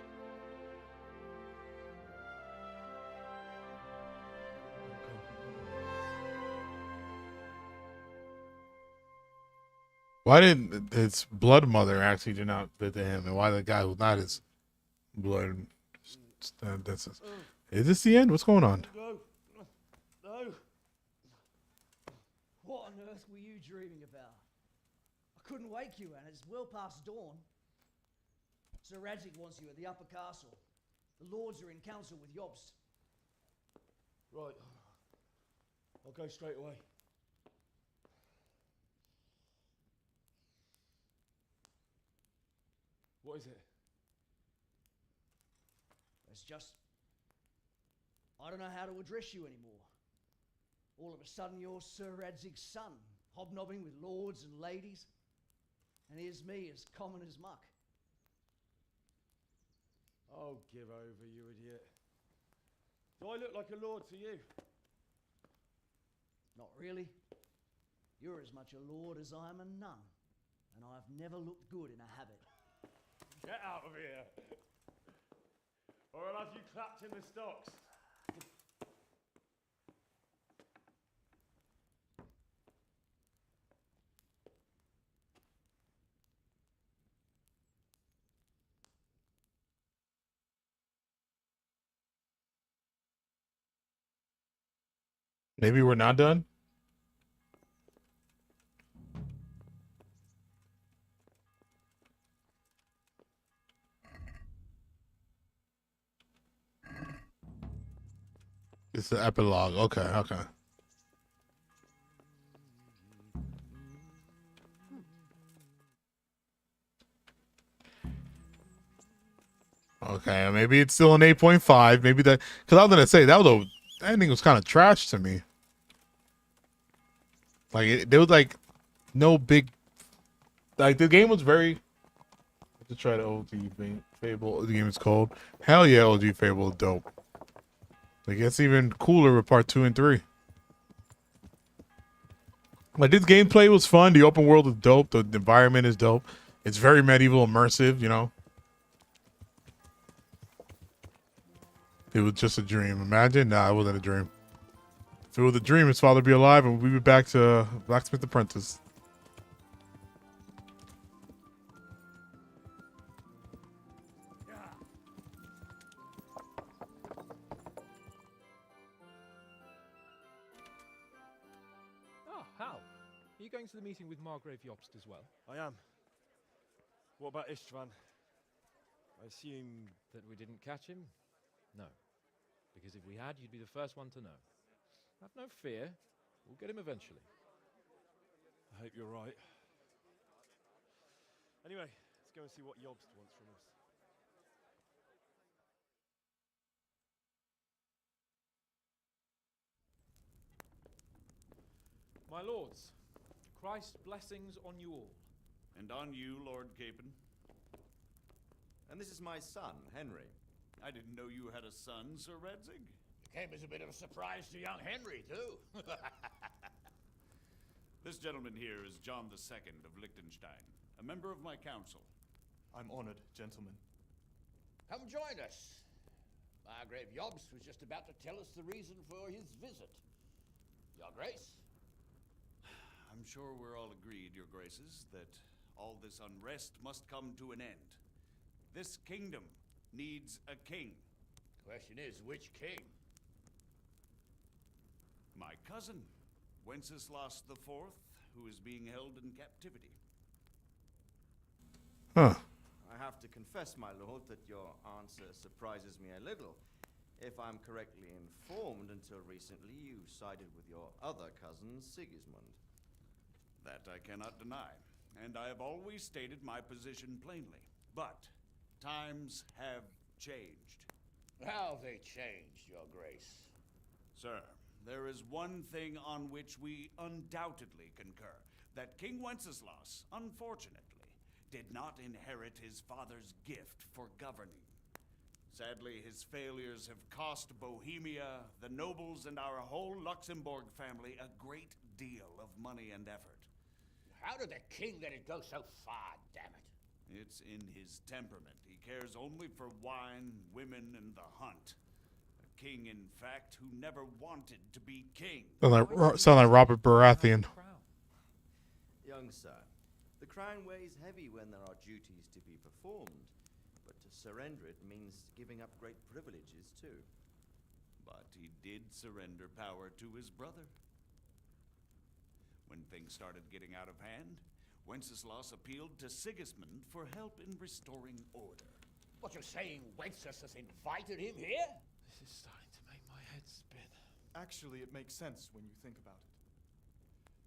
Why didn't his blood mother actually do not fit to him, and why the guy who's not his blood? Is this the end? What's going on? No. No. What on earth were you dreaming about? I couldn't wake you, and it's well past dawn. Sir Radzik wants you at the upper castle. The lords are in council with Jobst. Right. I'll go straight away. What is it? It's just... I don't know how to address you anymore. All of a sudden you're Sir Radzig's son, hobnobbing with lords and ladies. And here's me, as common as muck. Oh, give over, you idiot. Do I look like a lord to you? Not really. You're as much a lord as I am a nun. And I've never looked good in a habit. Get out of here! Or I'll have you clapped in the stocks. Maybe we're not done. It's the epilogue. Okay, okay. Okay, maybe it's still an 8.5. Maybe that, because I was gonna say that ending was kind of trash to me. Like there was like no big, like the game was very. To try the OG Fable, the game is called. Hell yeah, OG Fable is dope. Like it's even cooler with part 2 and 3. Like, this gameplay was fun. The open world is dope. The environment is dope. It's very medieval, immersive, you know. It was just a dream. Imagine? Nah, it wasn't a dream. If it was a dream, his father would be alive and we'd be back to Blacksmith Apprentice. Oh, Hal. Are you going to the meeting with Margrave Jobst as well? I am. What about Istvan? I assume that we didn't catch him? No. Because if we had, you'd be the first one to know. Have no fear. We'll get him eventually. I hope you're right. Anyway, let's go and see what Jobst wants from us. My lords, Christ's blessings on you all. And on you, Lord Capon. And this is my son, Henry. I didn't know you had a son, Sir Radzig. It came as a bit of a surprise to young Henry, too. This gentleman here is John II of Liechtenstein, a member of my council. I'm honored, gentlemen. Come join us. Margrave Jobst was just about to tell us the reason for his visit. Your Grace? I'm sure we're all agreed, Your Graces, that all this unrest must come to an end. This kingdom needs a king. Question is, which king? My cousin, Wenceslas IV, who is being held in captivity. Huh. I have to confess, my lord, that your answer surprises me a little. If I'm correctly informed, until recently you sided with your other cousin, Sigismund. That I cannot deny, and I have always stated my position plainly. But times have changed. How have they changed, Your Grace? Sir, there is one thing on which we undoubtedly concur. That King Wenceslas, unfortunately, did not inherit his father's gift for governing. Sadly, his failures have cost Bohemia, the nobles, and our whole Luxembourg family a great deal of money and effort. How did the king let it go so far, damn it? It's in his temperament. He cares only for wine, women, and the hunt. A king, in fact, who never wanted to be king. Sound like Robert Baratheon. Young sir, the crown weighs heavy when there are duties to be performed, but to surrender it means giving up great privileges too. But he did surrender power to his brother. When things started getting out of hand, Wenceslas appealed to Sigismund for help in restoring order. What, you're saying Wenceslas invited him here? This is starting to make my head spin. Actually, it makes sense when you think about it.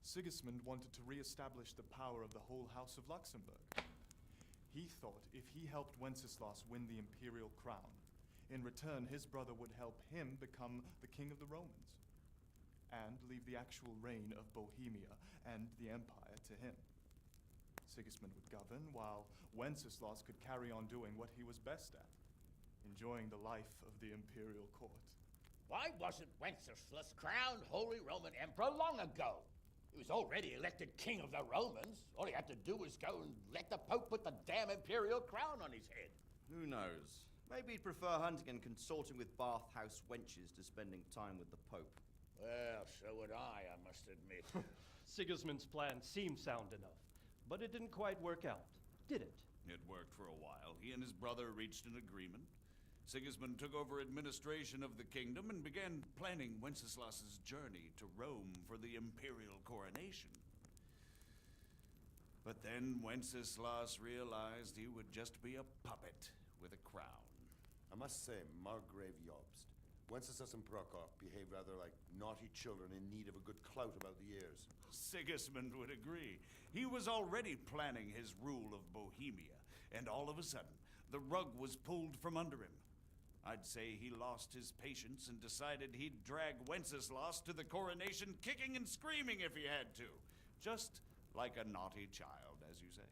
Sigismund wanted to re-establish the power of the whole House of Luxembourg. He thought if he helped Wenceslas win the imperial crown, in return his brother would help him become the king of the Romans, and leave the actual reign of Bohemia and the empire to him. Sigismund would govern, while Wenceslas could carry on doing what he was best at, enjoying the life of the imperial court. Why wasn't Wenceslas crowned Holy Roman Emperor long ago? He was already elected king of the Romans. All he had to do was go and let the Pope put the damn imperial crown on his head. Who knows? Maybe he'd prefer hunting and consorting with bathhouse wenches to spending time with the Pope. Well, so would I must admit. Sigismund's plan seemed sound enough, but it didn't quite work out, did it? It worked for a while. He and his brother reached an agreement. Sigismund took over administration of the kingdom and began planning Wenceslas's journey to Rome for the imperial coronation. But then Wenceslas realized he would just be a puppet with a crown. I must say, Margrave Jobst, Wenceslas and Prokop behave rather like naughty children in need of a good clout about the ears. Sigismund would agree. He was already planning his rule of Bohemia, and all of a sudden, the rug was pulled from under him. I'd say he lost his patience and decided he'd drag Wenceslas to the coronation kicking and screaming if he had to. Just like a naughty child, as you say.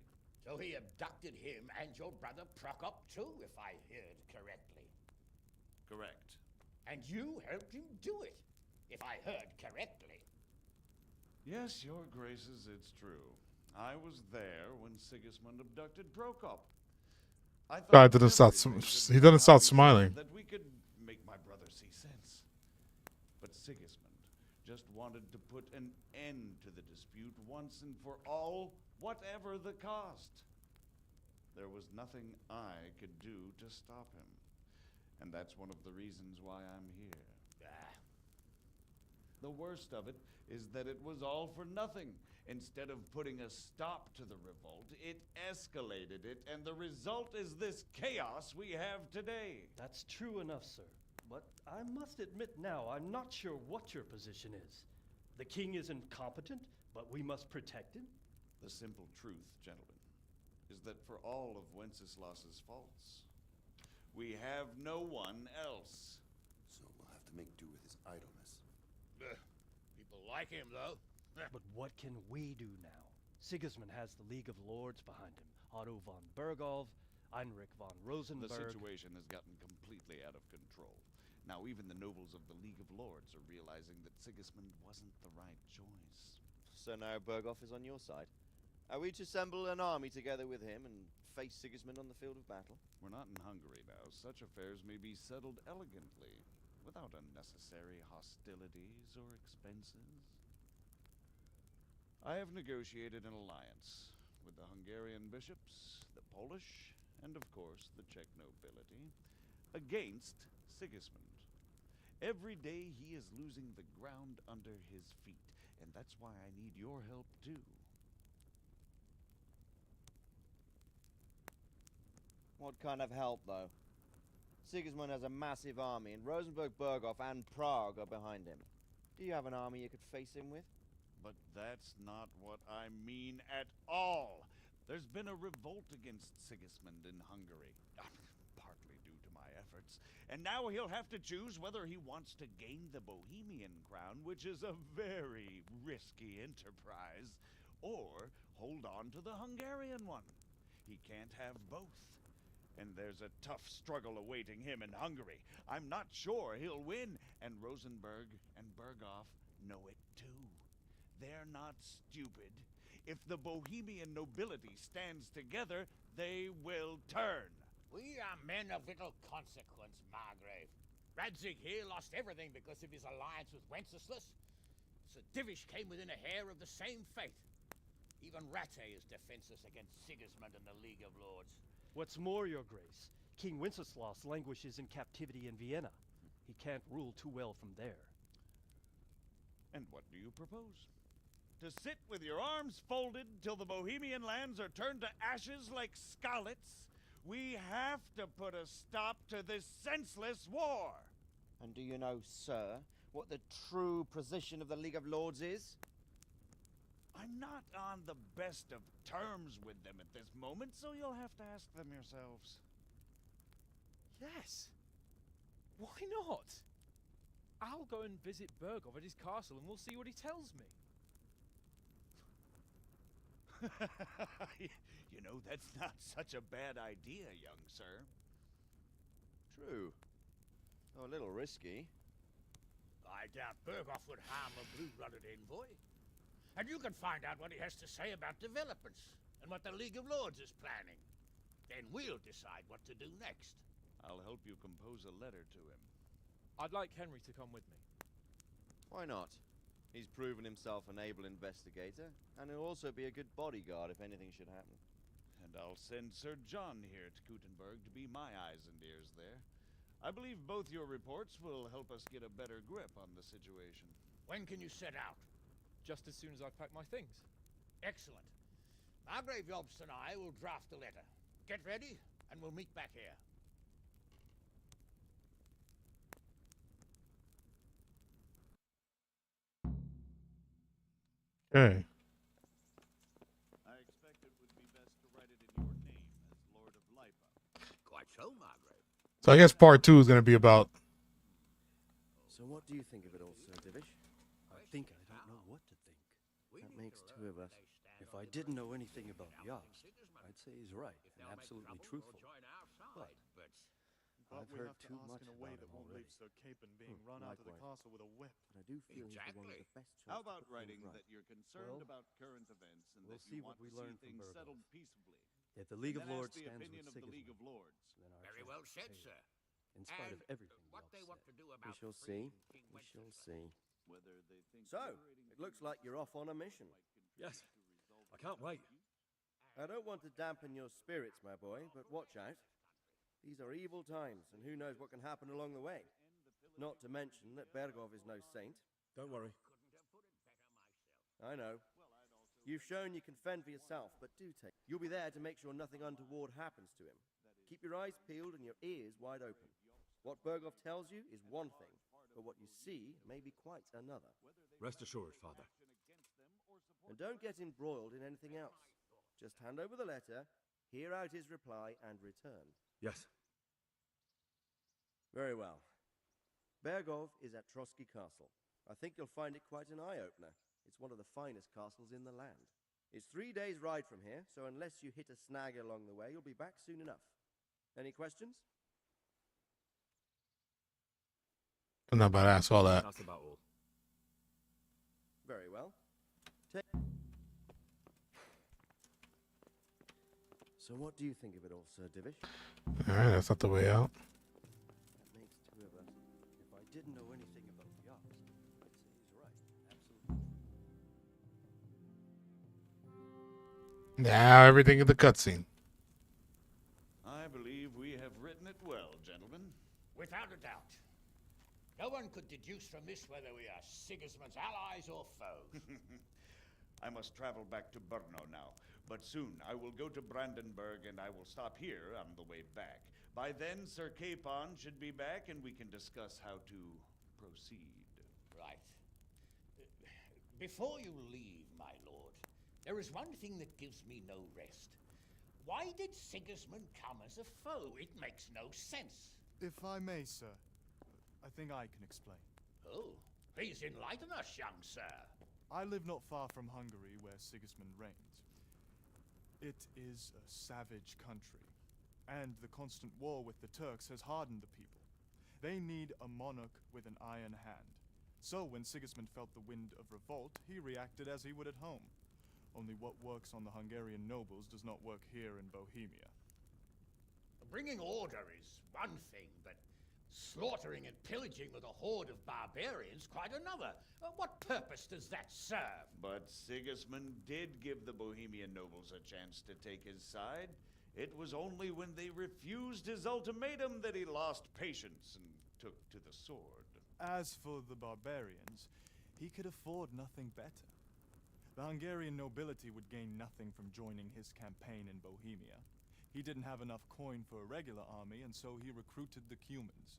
So he abducted him and your brother Prokop too, if I heard correctly. Correct. And you helped him do it, if I heard correctly. Yes, your graces, it's true. I was there when Sigismund abducted Prokop. I thought God didn't stop. He didn't stop smiling. that we could make my brother see sense. But Sigismund just wanted to put an end to the dispute once and for all, whatever the cost. There was nothing I could do to stop him. And that's one of the reasons why I'm here. The worst of it is that it was all for nothing. Instead of putting a stop to the revolt, it escalated it, and the result is this chaos we have today. That's true enough, sir. But I must admit now, I'm not sure what your position is. The king is incompetent, but we must protect him? The simple truth, gentlemen, is that for all of Wenceslas's faults, we have no one else. So we'll have to make do with his idleness. People like him, though. But what can we do now? Sigismund has the League of Lords behind him. Otto von Bergholf, Heinrich von Rosenberg. The situation has gotten completely out of control. Now even the nobles of the League of Lords are realizing that Sigismund wasn't the right choice. So now Bergholf is on your side. Are we to assemble an army together with him and face Sigismund on the field of battle? We're not in Hungary now. Such affairs may be settled elegantly, without unnecessary hostilities or expenses. I have negotiated an alliance with the Hungarian bishops, the Polish, and of course the Czech nobility, against Sigismund. Every day he is losing the ground under his feet, and that's why I need your help too. What kind of help, though? Sigismund has a massive army, and Rosenberg, Bergholf, and Prague are behind him. Do you have an army you could face him with? But that's not what I mean at all. There's been a revolt against Sigismund in Hungary, partly due to my efforts, and now he'll have to choose whether he wants to gain the Bohemian crown, which is a very risky enterprise, or hold on to the Hungarian one. He can't have both. And there's a tough struggle awaiting him in Hungary. I'm not sure he'll win, and Rosenberg and Bergholf know it too. They're not stupid. If the Bohemian nobility stands together, they will turn. We are men of little consequence, Margrave. Radzig here lost everything because of his alliance with Wenceslas. Sir Divish came within a hair of the same fate. Even Ratte is defenseless against Sigismund and the League of Lords. What's more, your grace, King Wenceslas languishes in captivity in Vienna. He can't rule too well from there. And what do you propose? To sit with your arms folded till the Bohemian lands are turned to ashes like Skalitz? We have to put a stop to this senseless war. And do you know, sir, what the true position of the League of Lords is? I'm not on the best of terms with them at this moment, so you'll have to ask them yourselves. Yes. Why not? I'll go and visit Bergholf at his castle and we'll see what he tells me. You know, that's not such a bad idea, young sir. True. Though a little risky. I doubt Bergholf would harm a blue-blooded envoy. And you can find out what he has to say about developments and what the League of Lords is planning. Then we'll decide what to do next. I'll help you compose a letter to him. I'd like Henry to come with me. Why not? He's proven himself an able investigator, and he'll also be a good bodyguard if anything should happen. And I'll send Sir John here to Kuttenberg to be my eyes and ears there. I believe both your reports will help us get a better grip on the situation. When can you set out? Just as soon as I pack my things. Excellent. Margrave Jobst and I will draft the letter. Get ready, and we'll meet back here. Okay. I expect it would be best to write it in your name as Lord of Lipa. Quite so, Margrave. So I guess part 2 is going to be about. So what do you think of it all, Sir Divish? I think I don't know what to think. That makes two of us. If I didn't know anything about Jobst, I'd say he's right and absolutely truthful. But But I've we heard have to too ask much in a way about that him won't already. leave Sir Capon being run out of the Likewise. castle with a whip. But I do feel he's the one with the best choice. How to about put things writing right. that you're concerned Well, about current events and we'll that see you what want we to see learn from things Burgos. settled peaceably? If the League And of then Lords ask the stands opinion with of the League Sigismund, of Lords. then our Very well chances said, pale, sir. in spite And of everything what Locke they want said. to do We about shall freeing see. King We shall Wenceslas. see. Whether they think So, liberating it looks like you're off on a mission. Yes. I can't wait. I don't want to dampen your spirits, my boy, but watch out. These are evil times, and who knows what can happen along the way. Not to mention that Bergov is no saint. Don't worry. I know. You've shown you can fend for yourself, but do take. You'll be there to make sure nothing untoward happens to him. Keep your eyes peeled and your ears wide open. What Bergov tells you is one thing, but what you see may be quite another. Rest assured, Father. And don't get embroiled in anything else. Just hand over the letter, hear out his reply, and return. Yes. Very well. Bergov is at Trotsky Castle. I think you'll find it quite an eye-opener. It's one of the finest castles in the land. It's 3 days' ride from here, so unless you hit a snag along the way, you'll be back soon enough. Any questions? I'm not about to ask all that. That's about all. Very well. So what do you think of it all, Sir Divish? Alright, that's not the way out. That makes two of us. If I didn't know anything about the arts, I'd say he's right. Absolutely. Now everything in the cutscene. I believe we have written it well, gentlemen. Without a doubt. No one could deduce from this whether we are Sigismund's allies or foes. I must travel back to Brno now, but soon I will go to Brandenburg and I will stop here on the way back. By then, Sir Capon should be back and we can discuss how to proceed. Right. Before you leave, my lord, there is one thing that gives me no rest. Why did Sigismund come as a foe? It makes no sense. If I may, sir, I think I can explain. Oh, please enlighten us, young sir. I live not far from Hungary, where Sigismund reigns. It is a savage country, and the constant war with the Turks has hardened the people. They need a monarch with an iron hand. So when Sigismund felt the wind of revolt, he reacted as he would at home. Only what works on the Hungarian nobles does not work here in Bohemia. Bringing order is one thing, but slaughtering and pillaging with a horde of barbarians quite another. What purpose does that serve? But Sigismund did give the Bohemian nobles a chance to take his side. It was only when they refused his ultimatum that he lost patience and took to the sword. As for the barbarians, he could afford nothing better. The Hungarian nobility would gain nothing from joining his campaign in Bohemia. He didn't have enough coin for a regular army, and so he recruited the Cumans.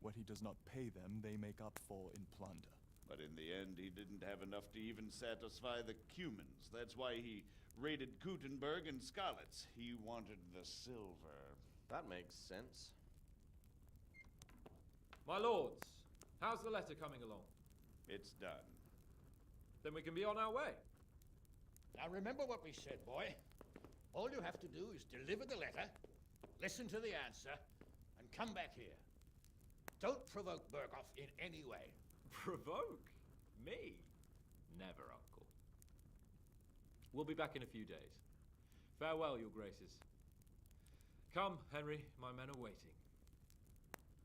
What he does not pay them, they make up for in plunder. But in the end, he didn't have enough to even satisfy the Cumans. That's why he raided Gutenberg and Skalitz. He wanted the silver. That makes sense. My lords, how's the letter coming along? It's done. Then we can be on our way. Now remember what we said, boy. All you have to do is deliver the letter, listen to the answer, and come back here. Don't provoke Berghoff in any way. Provoke? Me? Never, Uncle. We'll be back in a few days. Farewell, your graces. Come, Henry, my men are waiting.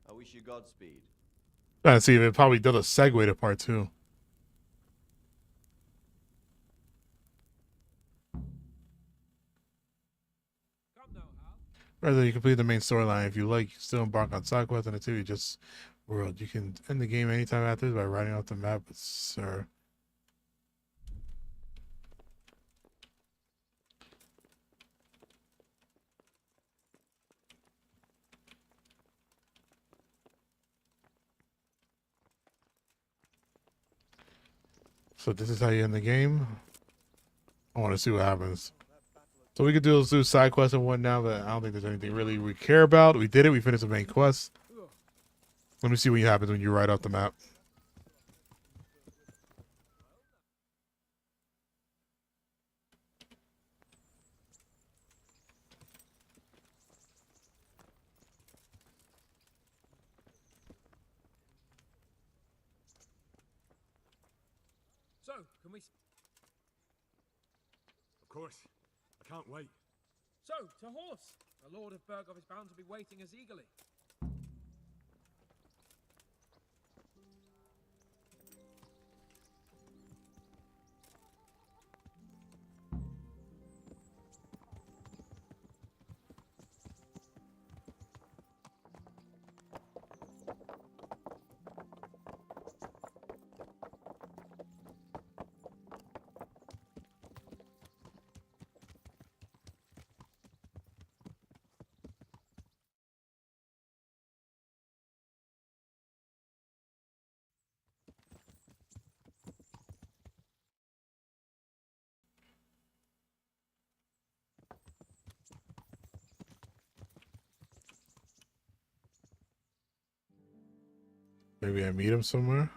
I wish you Godspeed. Trying to see if it probably does a segue to part 2. Rather, you complete the main storyline. If you like, you still embark on side quests in the 2. Just world. You can end the game anytime after by writing off the map, sir. So this is how you end the game. I want to see what happens. So we could do side quests and whatnot, but I don't think there's anything really we care about. We did it. We finished the main quest. Let me see what happens when you write off the map. can we... Of course. I can't wait. So, to horse. The Lord of Burgov is bound to be waiting us eagerly. Maybe I meet him somewhere.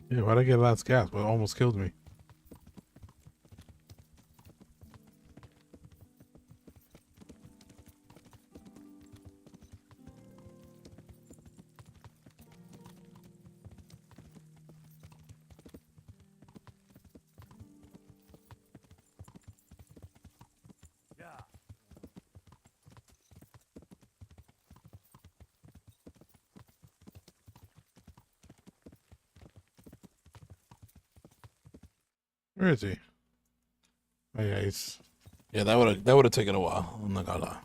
Yeah, why'd I get last gasp? Well, it almost killed me. Where is he? Oh yeah, that would have taken a while. I'm not gonna lie.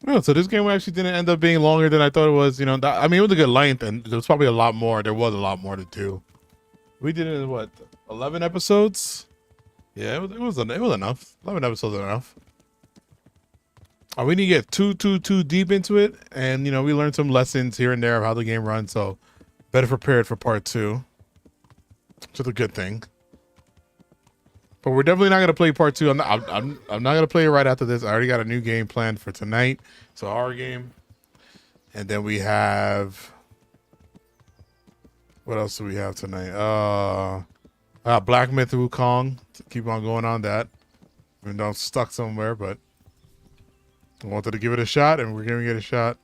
No, so this game actually didn't end up being longer than I thought it was. You know, I mean, it was a good length, and there was probably a lot more. There was a lot more to do. We did it in what, 11 episodes? Yeah, it was enough. 11 episodes are enough. We didn't get too deep into it, and you know, we learned some lessons here and there of how the game runs. So, better prepared for part 2, which is a good thing. But we're definitely not gonna play part 2. I'm not gonna play it right after this. I already got a new game planned for tonight. It's a horror game, and then we have, what else do we have tonight? Black Myth Wukong. Keep on going on that, even though I'm stuck somewhere. But I wanted to give it a shot, and we're giving it a shot.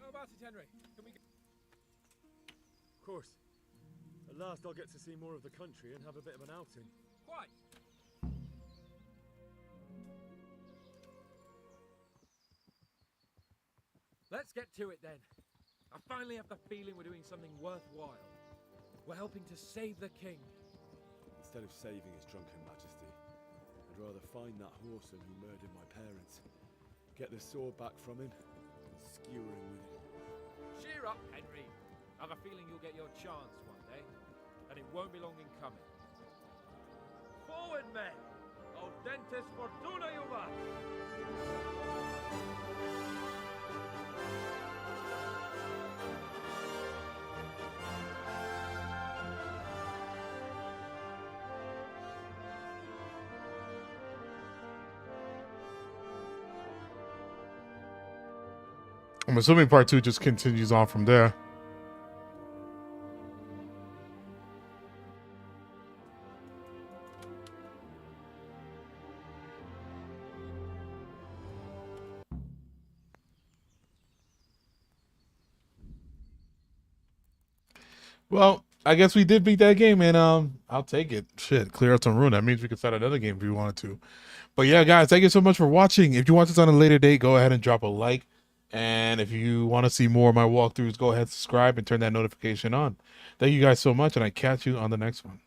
How about it, Henry? Can we go? Of course. At last I'll get to see more of the country and have a bit of an outing. Quite. Let's get to it then. I finally have the feeling we're doing something worthwhile. We're helping to save the king. Instead of saving his drunken majesty, I'd rather find that horseman who murdered my parents, get the sword back from him, and skewer him with it. Cheer up, Henry. I have a feeling you'll get your chance one day, and it won't be long in coming. Forward, men! Audentes fortuna juvat! I'm assuming part 2 just continues on from there. Well, I guess we did beat that game, and I'll take it. Shit, clear out some rune. That means we can start another game if we wanted to. But yeah, guys, thank you so much for watching. If you want this on a later date, go ahead and drop a like. And if you want to see more of my walkthroughs, go ahead, subscribe, and turn that notification on. Thank you guys so much, and I catch you on the next one.